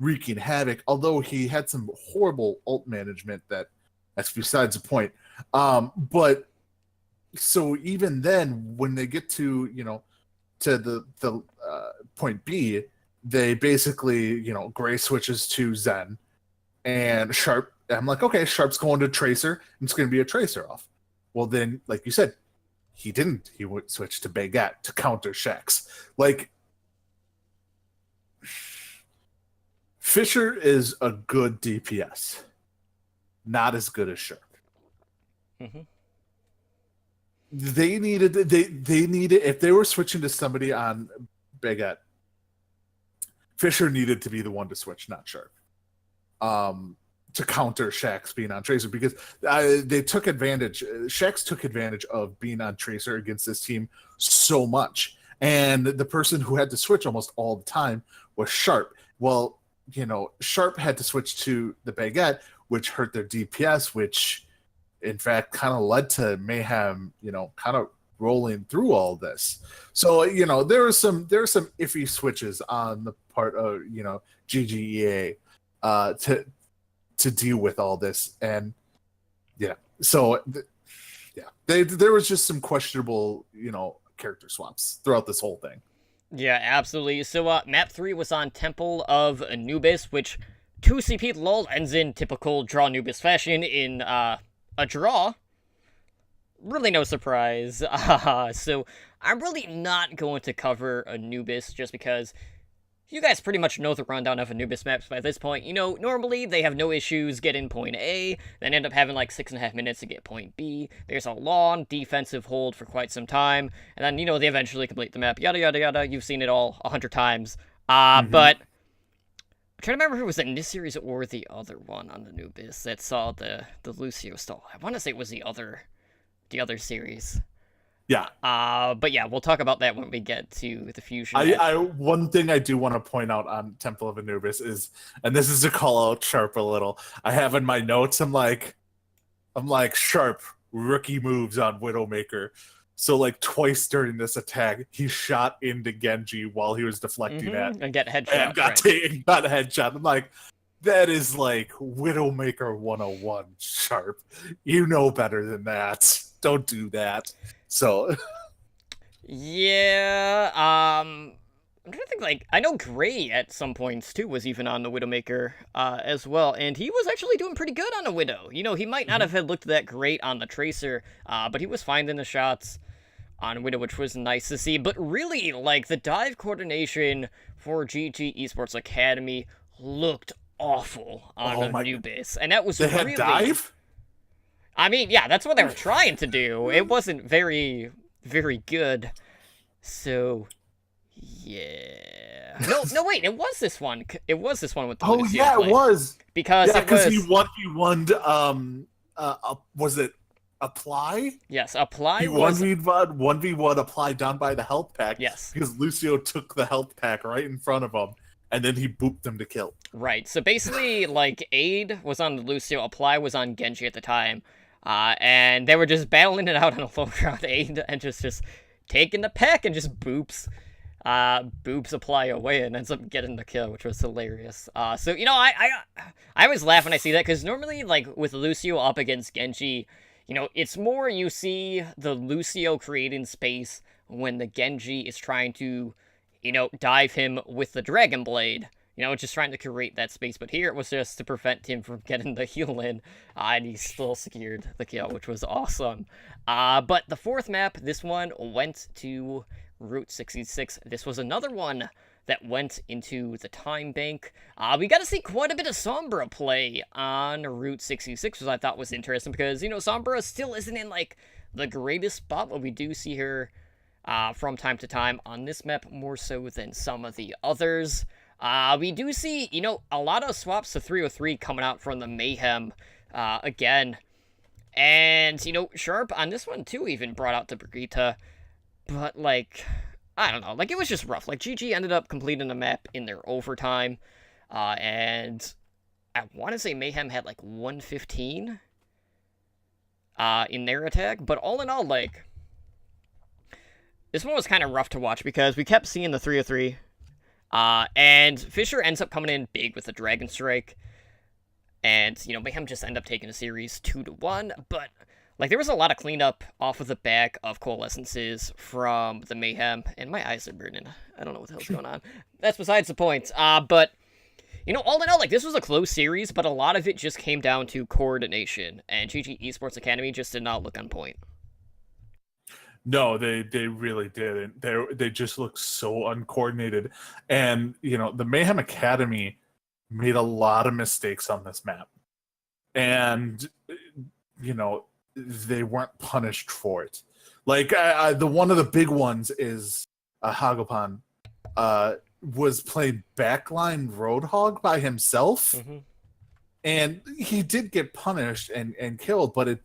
wreaking havoc, although he had some horrible ult management that's besides the point. But so even then, when they get to, to the point B, they basically, Gray switches to Zen and Sharp. I'm like, okay, Sharp's going to Tracer, and it's going to be a Tracer off. Well, then, like you said, he didn't. He would switch to Baguette to counter Shax. Like, Fisher is a good DPS, not as good as Sharp. Mm-hmm. They needed if they were switching to somebody on Baguette, Fisher needed to be the one to switch, not Sharp. To counter Shax being on Tracer, because they took advantage. Shax took advantage of being on Tracer against this team so much, and the person who had to switch almost all the time was Sharp. Well, Sharp had to switch to the Baguette, which hurt their DPS, which in fact kind of led to Mayhem, kind of rolling through all this. So, there were some iffy switches on the part of, GGEA to deal with all this. And yeah, so there was just some questionable, character swaps throughout this whole thing. Yeah, absolutely. So map 3 was on Temple of Anubis, which 2CP lull ends in typical draw Anubis fashion in a draw. Really no surprise. So I'm really not going to cover Anubis just because You guys pretty much know the rundown of Anubis maps by this point. Normally they have no issues getting point A, then end up having like 6.5 minutes to get point B. There's a long defensive hold for quite some time, and then, they eventually complete the map. Yada, yada, yada. You've seen it all 100 times. But I'm trying to remember who was in this series or the other one on Anubis that saw the Lucio stall. I want to say it was the other series. Yeah. But yeah, we'll talk about that when we get to the fusion. One thing I do want to point out on Temple of Anubis is, and this is to call out Sharp a little. I have in my notes, I'm like, Sharp, rookie moves on Widowmaker. So like twice during this attack, he shot into Genji while he was deflecting that. And get headshot. And got a headshot. I'm like, that is like Widowmaker 101, Sharp. You know better than that. Don't do that. So, yeah, I'm trying to think, like, I know Gray at some points, too, was even on the Widowmaker, as well, and he was actually doing pretty good on the Widow. He might not have looked that great on the Tracer, but he was finding the shots on Widow, which was nice to see, but really, like, the dive coordination for GG Esports Academy looked awful on Anubis, and that was they had dive? I mean, yeah, that's what they were trying to do. It wasn't very, very good. So, yeah. No, wait, it was this one. It was this one with the Lucio yeah, play. It was. Because he 1v1'd, was it Apply? Yes, Apply he was... 1v1 Apply down by the health pack. Yes. Because Lucio took the health pack right in front of him, and then he booped him to kill. Right, so basically, like, Aid was on the Lucio, Apply was on Genji at the time. And they were just battling it out on a low ground Aid and just taking the pack and just boops Apply away and ends up getting the kill, which was hilarious. So, I always laugh when I see that, because normally, like, with Lucio up against Genji, it's more you see the Lucio creating space when the Genji is trying to, dive him with the Dragon Blade. Just trying to create that space. But here it was just to prevent him from getting the heal in. And he still secured the kill, which was awesome. But the fourth map, this one went to Route 66. This was another one that went into the time bank. We got to see quite a bit of Sombra play on Route 66, which I thought was interesting. Because, Sombra still isn't in, like, the greatest spot. But we do see her from time to time on this map, more so than some of the others. We do see, a lot of swaps to 303 coming out from the Mayhem, again. And, Sharp on this one, too, even brought out the Brigitte. But, like, I don't know. Like, it was just rough. Like, GG ended up completing the map in their overtime. And I want to say Mayhem had, like, 115 in their attack. But all in all, like, this one was kind of rough to watch because we kept seeing the 303. And Fisher ends up coming in big with the Dragon Strike. And, Mayhem just end up taking a series 2-1. But, like, there was a lot of cleanup off of the back of Coalescences from the Mayhem. And my eyes are burning. I don't know what the hell's going on. That's besides the point. But, all in all, like, this was a close series, but a lot of it just came down to coordination. And GG Esports Academy just did not look on point. No, they really didn't. They just looked so uncoordinated. And, the Mayhem Academy made a lot of mistakes on this map. And, they weren't punished for it. Like, one of the big ones is Hagopan was playing backline Roadhog by himself. Mm-hmm. And he did get punished and killed, but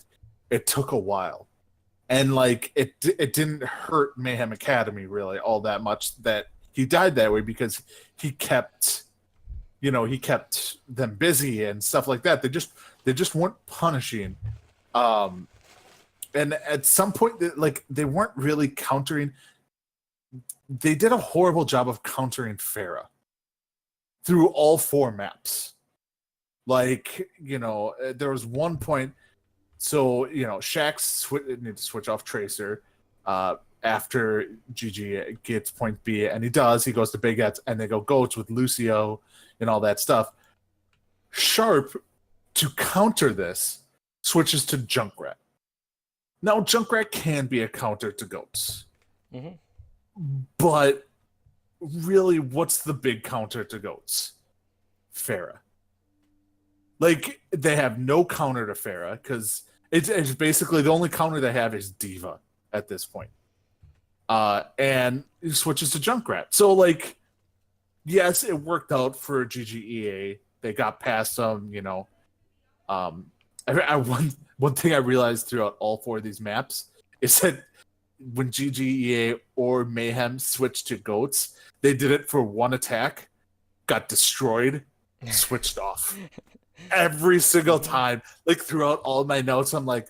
it took a while. And, like, it didn't hurt Mayhem Academy really all that much that he died that way, because he kept them busy and stuff like that. They just weren't punishing. And at some point, they weren't really countering. They did a horrible job of countering Pharah through all four maps. Like, there was one point. So, Shax needs to switch off Tracer after GG gets point B, and he does. He goes to Big Ets, and they go Goats with Lucio and all that stuff. Sharp, to counter this, switches to Junkrat. Now, Junkrat can be a counter to Goats. Mm-hmm. But really, what's the big counter to goats? Pharah. Like, they have no counter to Pharah because it's basically the only counter they have is Diva at this point. And he switches to Junkrat. So, like, yes, it worked out for GGEA. They got past them, you know. One thing I realized throughout all 4 of these maps is that when GGEA or Mayhem switched to goats, they did it for one attack, got destroyed, switched off. Every single time. Like, throughout all my notes, I'm like,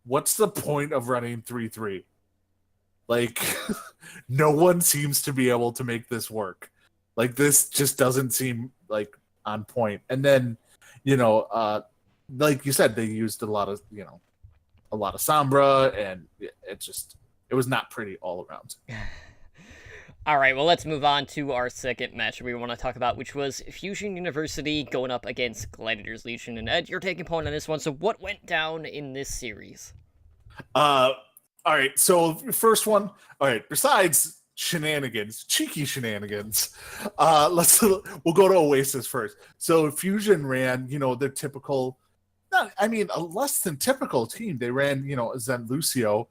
what's the point of running 3-3? Like, no one seems to be able to make this work. Like, this just doesn't seem, like, on point. And then, you know, like you said, they used a lot of Sombra, and it was not pretty all around. All right, well, let's move on to our second match we want to talk about, which was Fusion University going up against Gladiators Legion. And Ed, you're taking point on this one. So what went down in this series? All right, so first one. All right, besides shenanigans, cheeky shenanigans, we'll go to Oasis first. So Fusion ran, you know, their typical, a less than typical team. They ran, you know, Zen Lucio,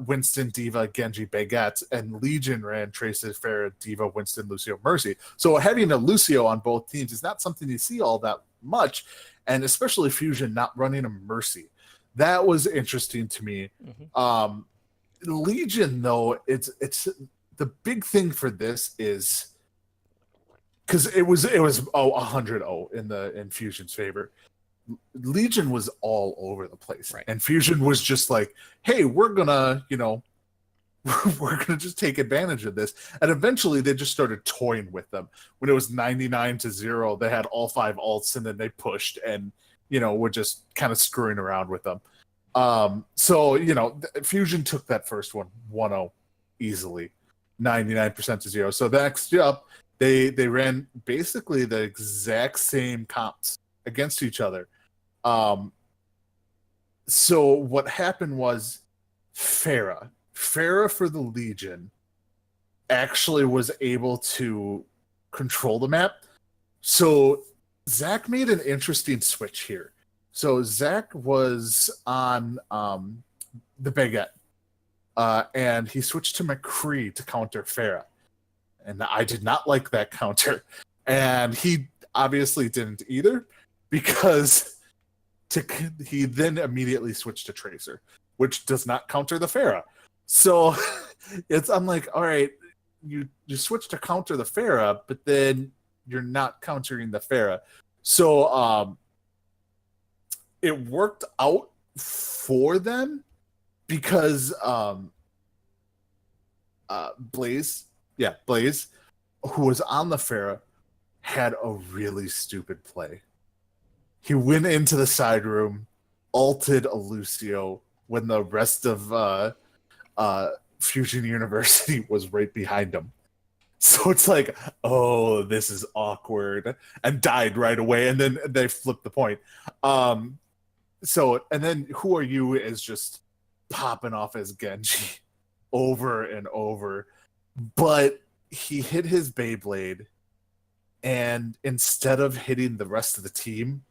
Winston, Diva, Genji, Baguette, and Legion ran Tracer, Pharah, Diva, Winston, Lucio, Mercy. So having a Lucio on both teams is not something you see all that much, and especially Fusion not running a Mercy. That was interesting to me. Mm-hmm. Legion, though, it's the big thing for this is because it was 100-0 in Fusion's favor. Legion was all over the place, right. And Fusion was just like, "Hey, we're gonna just take advantage of this." And eventually, they just started toying with them. When it was 99-0, they had all 5 ults, and then they pushed, and were just kind of screwing around with them. So Fusion took that first one 1-0 easily, 99% to 0. So next up, they ran basically the exact same comps against each other. So what happened was Pharah for the Legion actually was able to control the map. So Zach made an interesting switch here. So Zach was on the Baguette, and he switched to McCree to counter Pharah. And I did not like that counter. And he obviously didn't either, because he then immediately switched to Tracer, which does not counter the Pharah. So I'm like, all right, you switch to counter the Pharah, but then you're not countering the Pharah. So it worked out for them because Blaze, who was on the Pharah, had a really stupid play. He went into the side room, ulted a Lucio when the rest of Fusion University was right behind him. So it's like, oh, this is awkward, and died right away, and then they flipped the point. So, and then Who Are You is just popping off as Genji over and over. But he hit his Beyblade, and instead of hitting the rest of the team,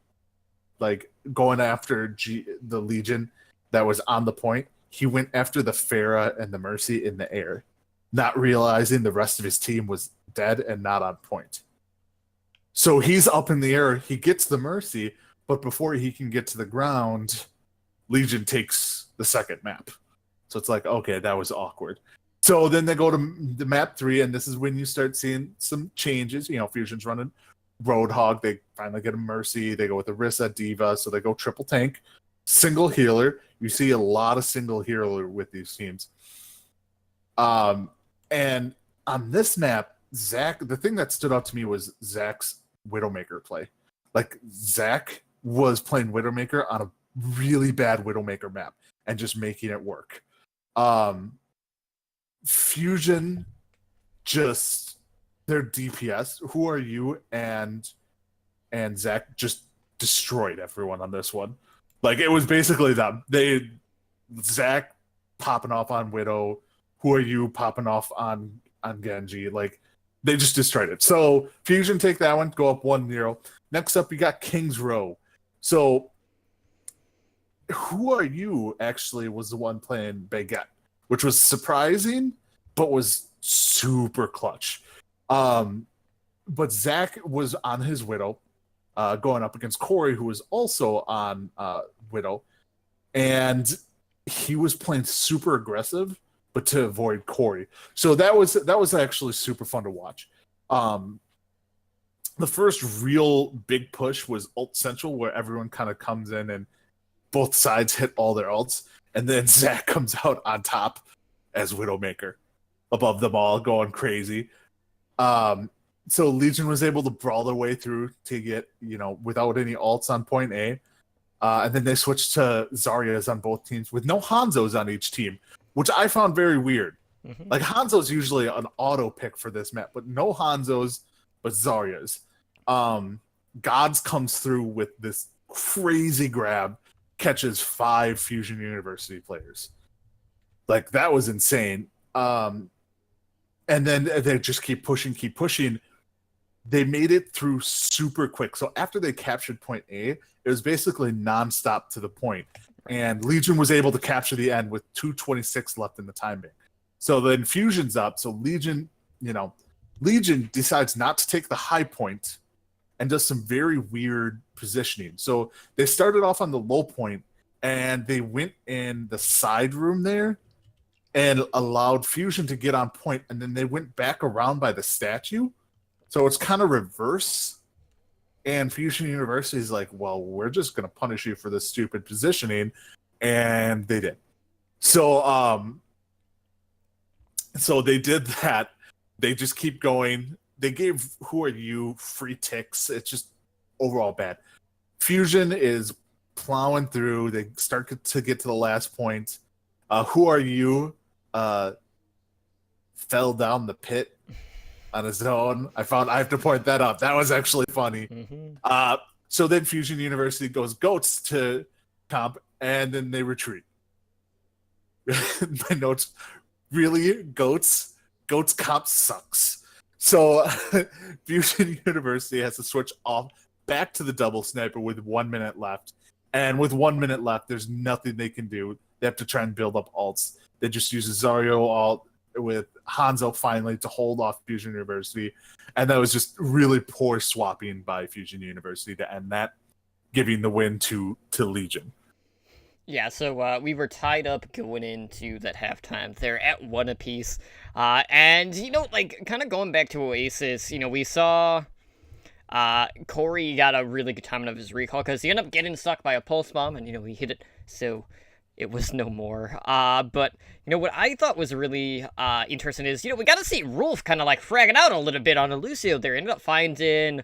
like going after the Legion that was on the point, he went after the Pharah and the Mercy in the air, not realizing the rest of his team was dead and not on point. So he's up in the air, he gets the Mercy, but before he can get to the ground, Legion takes the second map. So it's like, okay, that was awkward. So then they go to the map 3, and this is when you start seeing some changes. Fusion's running Roadhog. They finally get a Mercy. They go with Orisa, Diva, so they go triple tank. Single healer. You see a lot of single healer with these teams. And on this map, Zach, the thing that stood out to me was Zach's Widowmaker play. Like, Zach was playing Widowmaker on a really bad Widowmaker map and just making it work. Fusion, just their DPS, Who Are You, and Zach just destroyed everyone on this one. Like, it was basically them. Zach popping off on Widow, Who Are You popping off on Genji. Like, They just destroyed it. So Fusion take that one, go up 1-0. Next up, you got Kings Row. So Who Are You actually was the one playing Baguette, which was surprising, but was super clutch. But Zach was on his Widow, going up against Corey, who was also on Widow. And he was playing super aggressive, but to avoid Corey. So that was actually super fun to watch. The first real big push was Ult Central, where everyone kind of comes in and both sides hit all their ults, and then Zach comes out on top as Widowmaker above them all, going crazy. So Legion was able to brawl their way through to get, without any ults on point A. And then they switched to Zaryas on both teams with no Hanzos on each team, which I found very weird. Mm-hmm. Like, Hanzo's usually an auto pick for this map, but no Hanzos, but Zaryas. Gods comes through with this crazy grab, catches 5 Fusion University players. Like, that was insane. And then they just keep pushing. They made it through super quick. So after they captured point A, it was basically nonstop to the point. And Legion was able to capture the end with 2:26 left in the time bank. So then Fusion's up. So Legion decides not to take the high point and does some very weird positioning. So they started off on the low point and they went in the side room there and allowed Fusion to get on point, and then they went back around by the statue. So it's kind of reverse. And Fusion University is like, well, we're just going to punish you for this stupid positioning. And they did. So they did that. They just keep going. They gave Who Are You free ticks. It's just overall bad. Fusion is plowing through. They start to get to the last point. Who Are You fell down the pit on his own. I have to point that out. That was actually funny. Mm-hmm. So then Fusion University goes goats to comp, and then they retreat. My notes, really, goats comp sucks. So Fusion University has to switch off back to the double sniper with 1 minute left. And with 1 minute left, there's nothing they can do. They have to try and build up ults. They just use a Zaryo ult with Hanzo finally to hold off Fusion University. And that was just really poor swapping by Fusion University to end that, giving the win to Legion. Yeah, so we were tied up going into that halftime there at 1 apiece. And, kind of going back to Oasis, we saw Corey got a really good timing of his recall because he ended up getting stuck by a pulse bomb, and, he hit it, so it was no more. But, what I thought was really interesting is, we got to see Rolf kind of, fragging out a little bit on Lucio there. Ended up finding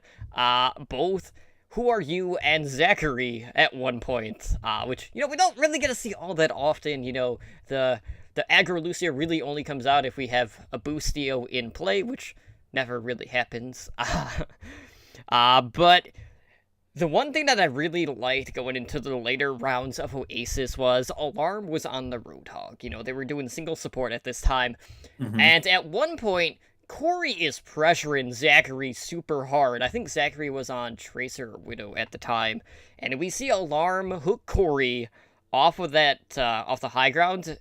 both Who Are You and Zachary at one point, which, we don't really get to see all that often. The aggro Lucio really only comes out if we have a Boostio in play, which never really happens. But the one thing that I really liked going into the later rounds of Oasis was Alarm was on the Roadhog. They were doing single support at this time. Mm-hmm. And at one point, Corey is pressuring Zachary super hard. I think Zachary was on Tracer or Widow at the time. And we see Alarm hook Corey off of that, off the high ground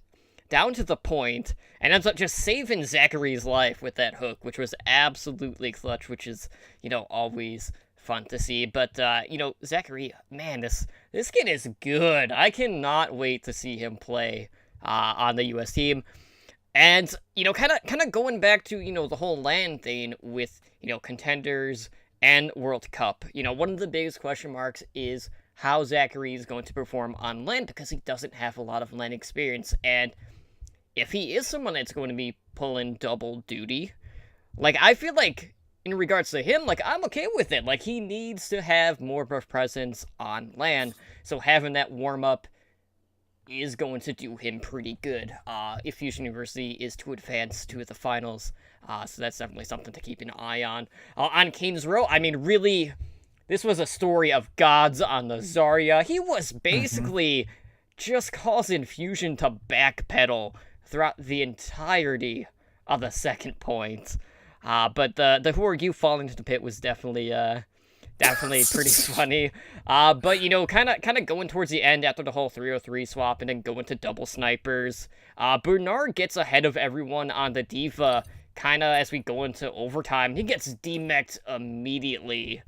down to the point, and ends up just saving Zachary's life with that hook, which was absolutely clutch, which is, always fun to see. But, Zachary, man, this kid is good. I cannot wait to see him play on the US team. And, kind of going back to, the whole LAN thing with, Contenders and World Cup. One of the biggest question marks is how Zachary is going to perform on LAN because he doesn't have a lot of LAN experience. And if he is someone that's going to be pulling double duty, I feel like in regards to him, I'm okay with it. He needs to have more of a presence on LAN. So having that warm-up is going to do him pretty good if Fusion University is to advance to the finals. So that's definitely something to keep an eye on. On Kings Row, really, this was a story of gods on the Zarya. He was basically just causing Fusion to backpedal throughout the entirety of the second point. But the Who Are You falling into the pit was definitely pretty funny. But kind of going towards the end after the whole 303 swap and then going to double snipers. Bernard gets ahead of everyone on the Diva. Kind of as we go into overtime, he gets demeched immediately,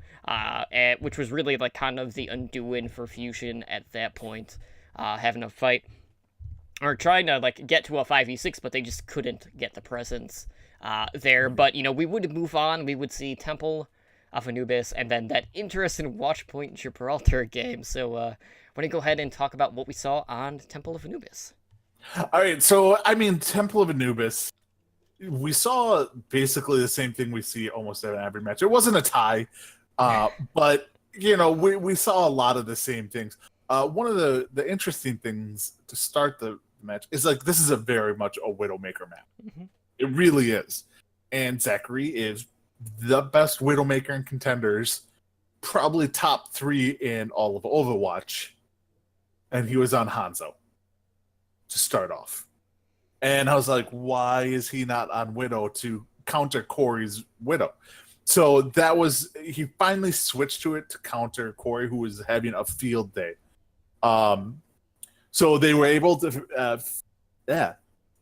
which was really like kind of the undoing for Fusion at that point, having a fight or trying to like get to a 5v6, but they just couldn't get the presence there. But we would move on. We would see Temple of Anubis, and then that interesting Watchpoint Gibraltar game. So, why don't you go ahead and talk about what we saw on Temple of Anubis? All right, so I mean, Temple of Anubis, we saw basically the same thing we see almost at every match. It wasn't a tie, but we saw a lot of the same things. One of the interesting things to start the match is like this is a very much a Widowmaker map. Mm-hmm. It really is, and Zachary is the best Widowmaker in Contenders, probably top 3 in all of Overwatch, and he was on Hanzo to start off. And I was like, why is he not on Widow to counter Corey's Widow? So he finally switched to it to counter Corey, who was having a field day. So they were able to,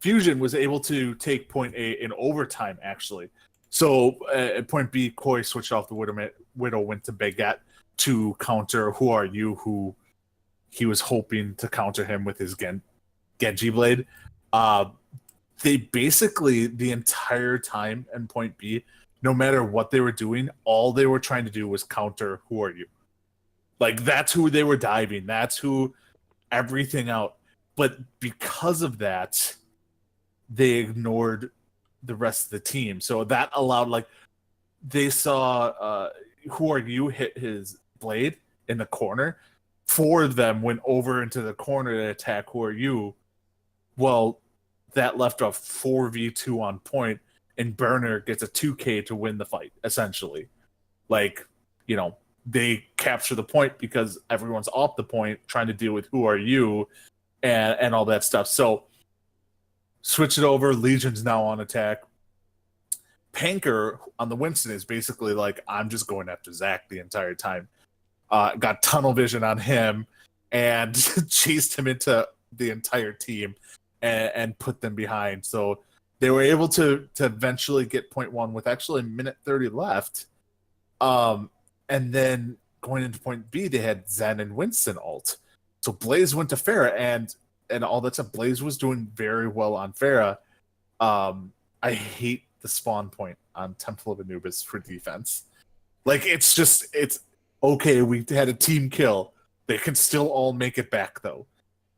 Fusion was able to take point A in overtime, actually. So at point B, Corey switched off the Widow, went to Baguette to counter Who Are You, who he was hoping to counter him with his Genji Blade. They basically, the entire time in point B, no matter what they were doing, all they were trying to do was counter Who Are You. Like, that's who they were diving. That's who everything out. But because of that, they ignored the rest of the team. So that allowed, like, they saw Who Are You hit his blade in the corner. 4 of them went over into the corner to attack Who Are You. Well, that left a 4v2 on point, and Burner gets a 2k to win the fight, essentially. Like, they capture the point because everyone's off the point trying to deal with Who Are You and all that stuff. So switch it over. Legion's now on attack. Panker on the Winston is basically like, I'm just going after Zach the entire time. Got tunnel vision on him and chased him into the entire team and put them behind. So they were able to eventually get point 1 with actually a minute 30 left. And then going into point B, they had Zen and Winston ult. So Blaze went to Pharah, and all that stuff. Blaze was doing very well on Pharah. I hate the spawn point on Temple of Anubis for defense. Like, it's okay, we had a team kill. They can still all make it back, though.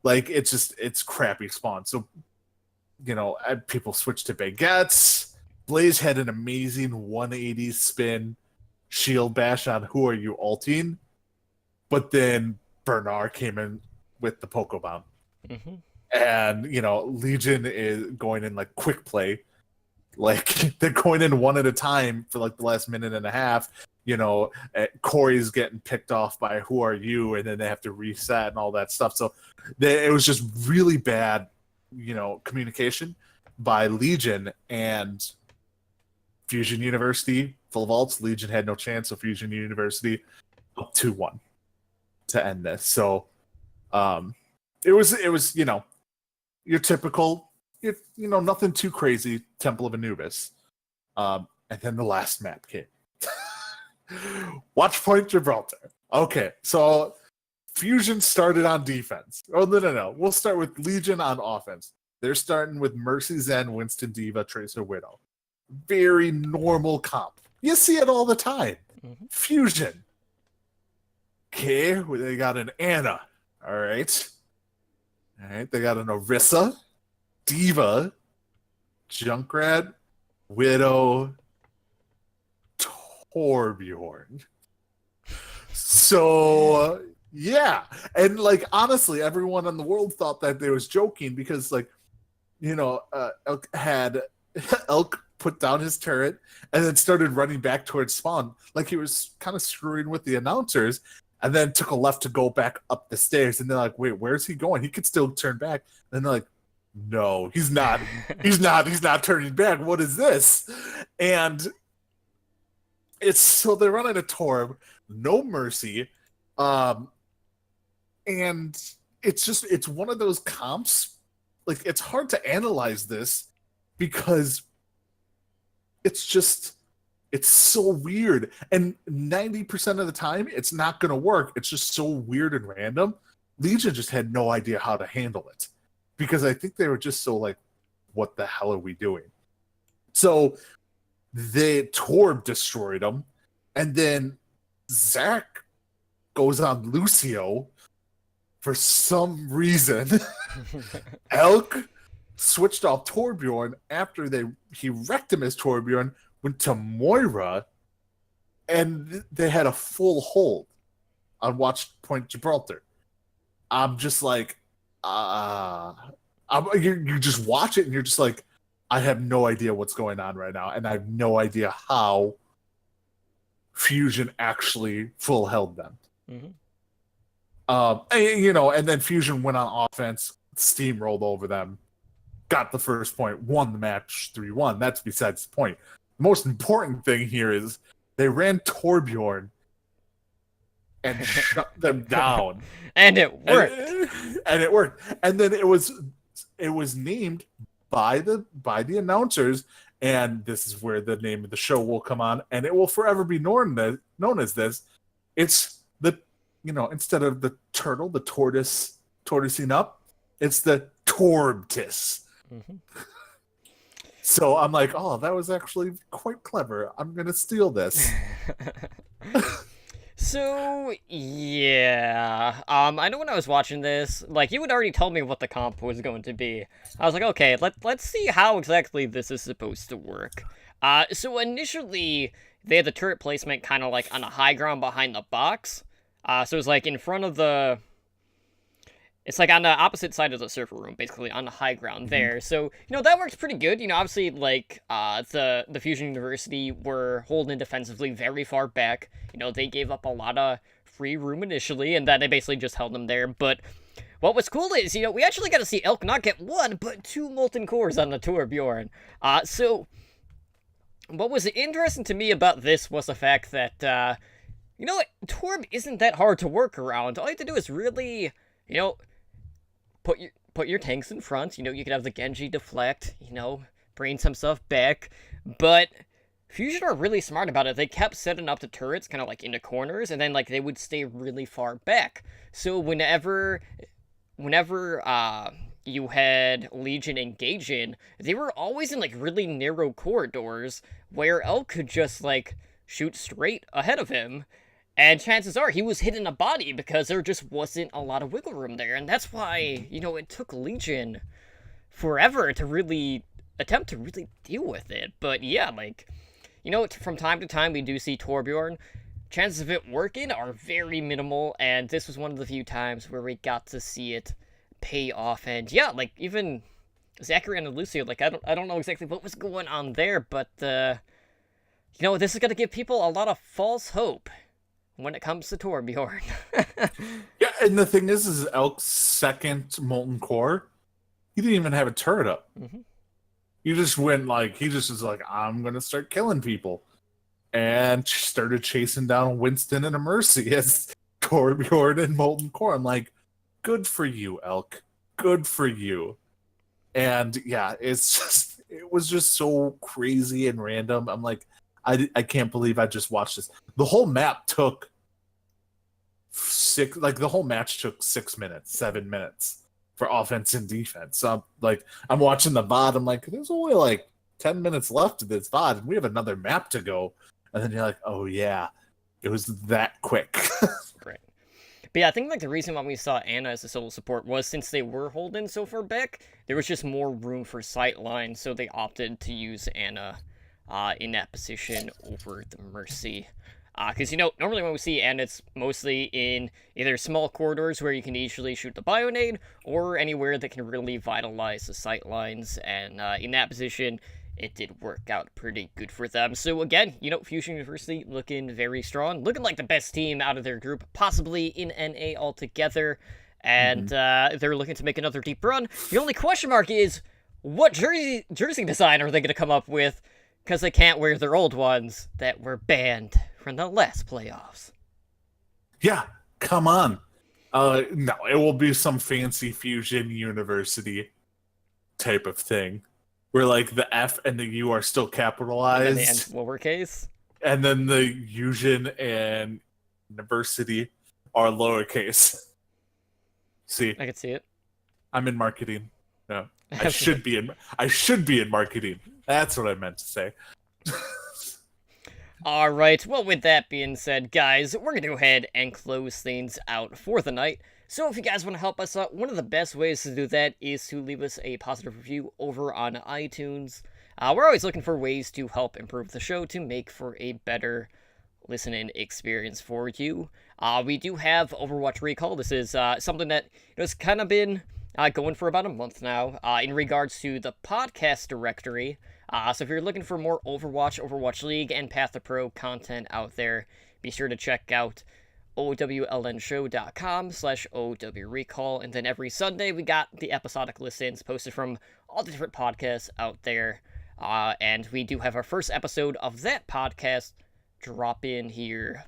Like, it's crappy spawn. So, people switched to Baguettes. Blaze had an amazing 180 spin shield bash on Who Are You ulting, but then Bernard came in with the Poke Bomb. Mm-hmm. And, Legion is going in like quick play. Like, they're going in one at a time for like the last minute and a half. Corey's getting picked off by Who Are You, and then they have to reset and all that stuff. So it was just really bad, communication by Legion and Fusion University. Full of ults. Legion had no chance, so Fusion University up 2-1 to end this. So it was your typical, nothing too crazy Temple of Anubis. And then the last map came. Watchpoint Gibraltar. Okay, so Fusion started on defense. Oh, no. We'll start with Legion on offense. They're starting with Mercy, Zen, Winston, Diva, Tracer, Widow. Very normal comp. You see it all the time. Mm-hmm. Fusion. Okay, they got an Anna. All right. They got an Orisa, Diva, Junkrat, Widow, Torbjorn. So, yeah. And, like, honestly, everyone in the world thought that they was joking because, like, Elk had Elk put down his turret and then started running back towards spawn. Like, he was kind of screwing with the announcers and then took a left to go back up the stairs. And they're like, wait, where's he going? He could still turn back. And they're like, no, he's not. He's not turning back. What is this? And it's so they're running a Torb, no mercy. Um, and it's one of those comps. Like, it's hard to analyze this because it's so weird. And 90% of the time, it's not going to work. It's just so weird and random. Legion just had no idea how to handle it because I think they were just so like, what the hell are we doing? So the Torb destroyed them. And then Zach goes on Lucio for some reason. Elk switched off Torbjorn after he wrecked him as Torbjorn, went to Moira, and they had a full hold on Watch Point Gibraltar. I'm just like, you just watch it and you're just like, I have no idea what's going on right now, and I have no idea how Fusion actually full held them. Mm-hmm. And then Fusion went on offense, steamrolled over them, got the first point, won the match 3-1. That's besides the point. The most important thing here is they ran Torbjorn and shut them down. And it worked. And it worked. And then it was named by the announcers, and this is where the name of the show will come on, and it will forever be known as this. It's the, instead of the turtle, the tortoising up, it's the TORBTOISE. Mm-hmm. So I'm like, oh, that was actually quite clever. I'm going to steal this. So, yeah, I know when I was watching this, like, you had already told me what the comp was going to be. I was like, okay, let's see how exactly this is supposed to work. So initially, they had the turret placement kind of, like, on a high ground behind the box. So it was, like, in front of the... It's, like, on the opposite side of the server room, basically, on the high ground there. So, that works pretty good. Obviously, like, the Fusion University were holding defensively very far back. They gave up a lot of free room initially, and then they basically just held them there. But what was cool is, we actually got to see Elk not get one, but 2 Molten Cores on the Torbjorn. So, what was interesting to me about this was the fact that, Torb isn't that hard to work around. All you have to do is really, put your tanks in front. You could have the Genji deflect, bring some stuff back. But Fusion are really smart about it. They kept setting up the turrets kind of like into corners, and then like they would stay really far back. So whenever you had Legion engage in, they were always in like really narrow corridors where Elk could just like shoot straight ahead of him. And chances are he was hitting a body because there just wasn't a lot of wiggle room there. And that's why, it took Legion forever to really attempt to really deal with it. But yeah, like, from time to time we do see Torbjorn. Chances of it working are very minimal, and this was one of the few times where we got to see it pay off. And yeah, like, even Zachary and Lucio, like, I don't know exactly what was going on there, but, this is going to give people a lot of false hope when it comes to Torbjorn. Yeah, and the thing is Elk's second Molten Core, he didn't even have a turret up. Mm-hmm. He just went like, he just was like, I'm going to start killing people. And started chasing down Winston and a Mercy as Torbjorn and Molten Core. I'm like, good for you, Elk. Good for you. And yeah, it was just so crazy and random. I'm like, I can't believe I just watched this. The whole map took the whole match took 6 minutes, 7 minutes for offense and defense. So I'm watching the VOD. I'm like, there's only like 10 minutes left of this VOD, and we have another map to go. And then you're like, oh yeah, it was that quick. Right. But yeah, I think like the reason why we saw Ana as a solo support was since they were holding so far back, there was just more room for sight lines, so they opted to use Ana in that position over the Mercy. Because, normally when we see Ana, it's mostly in either small corridors where you can easily shoot the Bionade, or anywhere that can really vitalize the sight lines, and in that position, it did work out pretty good for them. So again, Fusion University looking very strong, looking like the best team out of their group, possibly in NA altogether. and they're looking to make another deep run. The only question mark is, what jersey design are they going to come up with? Because they can't wear their old ones that were banned from the last playoffs. Yeah, come on. No, it will be some fancy Fusion University type of thing, where like the F and the U are still capitalized, And then the end lowercase. and then the Fusion and University are lowercase. See, I can see it. I'm in marketing. No, I should be in marketing. That's what I meant to say. Alright, well, with that being said, guys, we're going to go ahead and close things out for the night. So if you guys want to help us out, one of the best ways to do that is to leave us a positive review over on iTunes. We're always looking for ways to help improve the show to make for a better listening experience for you. We do have Overwatch Recall. This is something that has kind of been going for about a month now in regards to the podcast directory. So if you're looking for more Overwatch, Overwatch League, and Path to Pro content out there, be sure to check out owlnshow.com/OWRecall. And then every Sunday, we got the episodic listens posted from all the different podcasts out there. And we do have our first episode of that podcast drop in here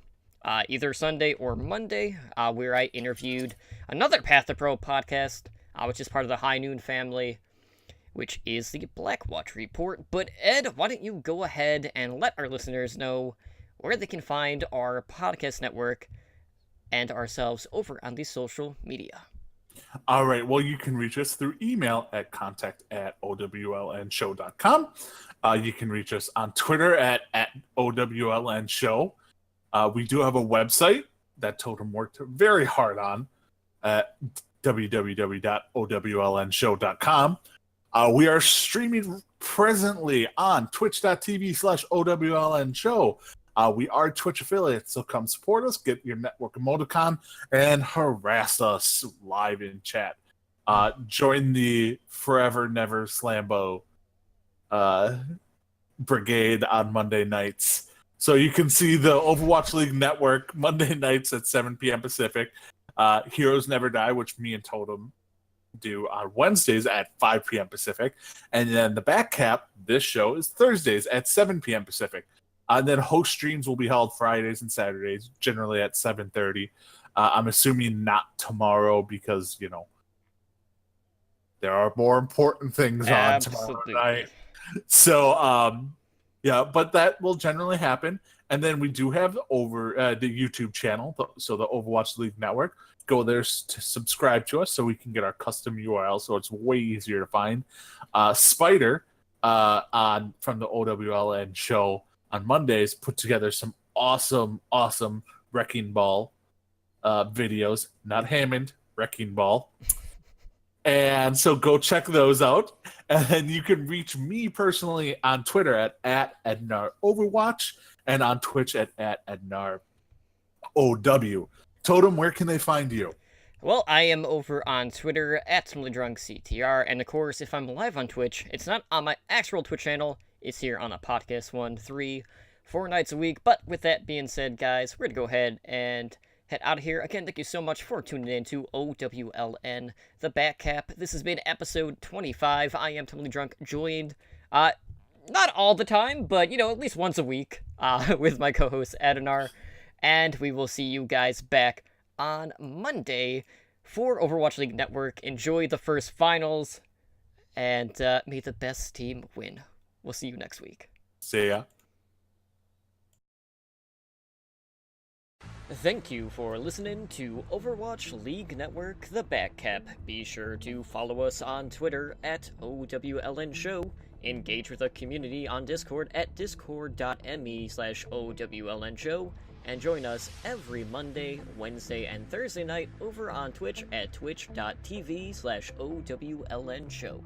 either Sunday or Monday, where I interviewed another Path to Pro podcast, which is part of the High Noon family, which is the Blackwatch Report. But Ed, why don't you go ahead and let our listeners know where they can find our podcast network and ourselves over on the social media. All right. Well, you can reach us through email at contact@owlnshow.com. You can reach us on Twitter at @OWLNshow. We do have a website that Totem worked very hard on at www.owlnshow.com. We are streaming presently on twitch.tv/OWLNshow. We are Twitch affiliates, so come support us, get your network emoticon, and harass us live in chat. Join the Forever Never Slambo brigade on Monday nights. So you can see the Overwatch League network Monday nights at 7 p.m. Pacific. Heroes Never Die, which me and Totem do on Wednesdays at 5 p.m. Pacific. And then the back cap, this show, is Thursdays at 7 p.m. Pacific. And then host streams will be held Fridays and Saturdays, generally at 7:30. I'm assuming not tomorrow because, there are more important things on tomorrow night. So, yeah, but that will generally happen. And then we do have the YouTube channel, so the Overwatch League Network. Go there to subscribe to us so we can get our custom URL, so it's way easier to find. Spider from the OWLN show on Mondays put together some awesome Wrecking Ball videos. Not Hammond, Wrecking Ball. And so go check those out. And then you can reach me personally on Twitter at @EdnarOverwatch and on Twitch at @EdnarOW. Totem, where can they find you? Well, I am over on Twitter at SimplyDrunkCTR, and of course, if I'm live on Twitch, it's not on my actual Twitch channel, it's here on a podcast 4 nights a week. But with that being said, guys, we're going to go ahead and head out of here. Again, thank you so much for tuning in to OWLN, The Back Cap. This has been episode 25. I am Totally Drunk, joined, not all the time, but, at least once a week, with my co-host, Adenar. And we will see you guys back on Monday for Overwatch League Network. Enjoy the first finals, and may the best team win. We'll see you next week. See ya. Thank you for listening to Overwatch League Network, The Back Cap. Be sure to follow us on Twitter at OWLN Show. Engage with the community on Discord at discord.me/OWLN Show. And join us every Monday, Wednesday, and Thursday night over on Twitch at twitch.tv/OWLN Show.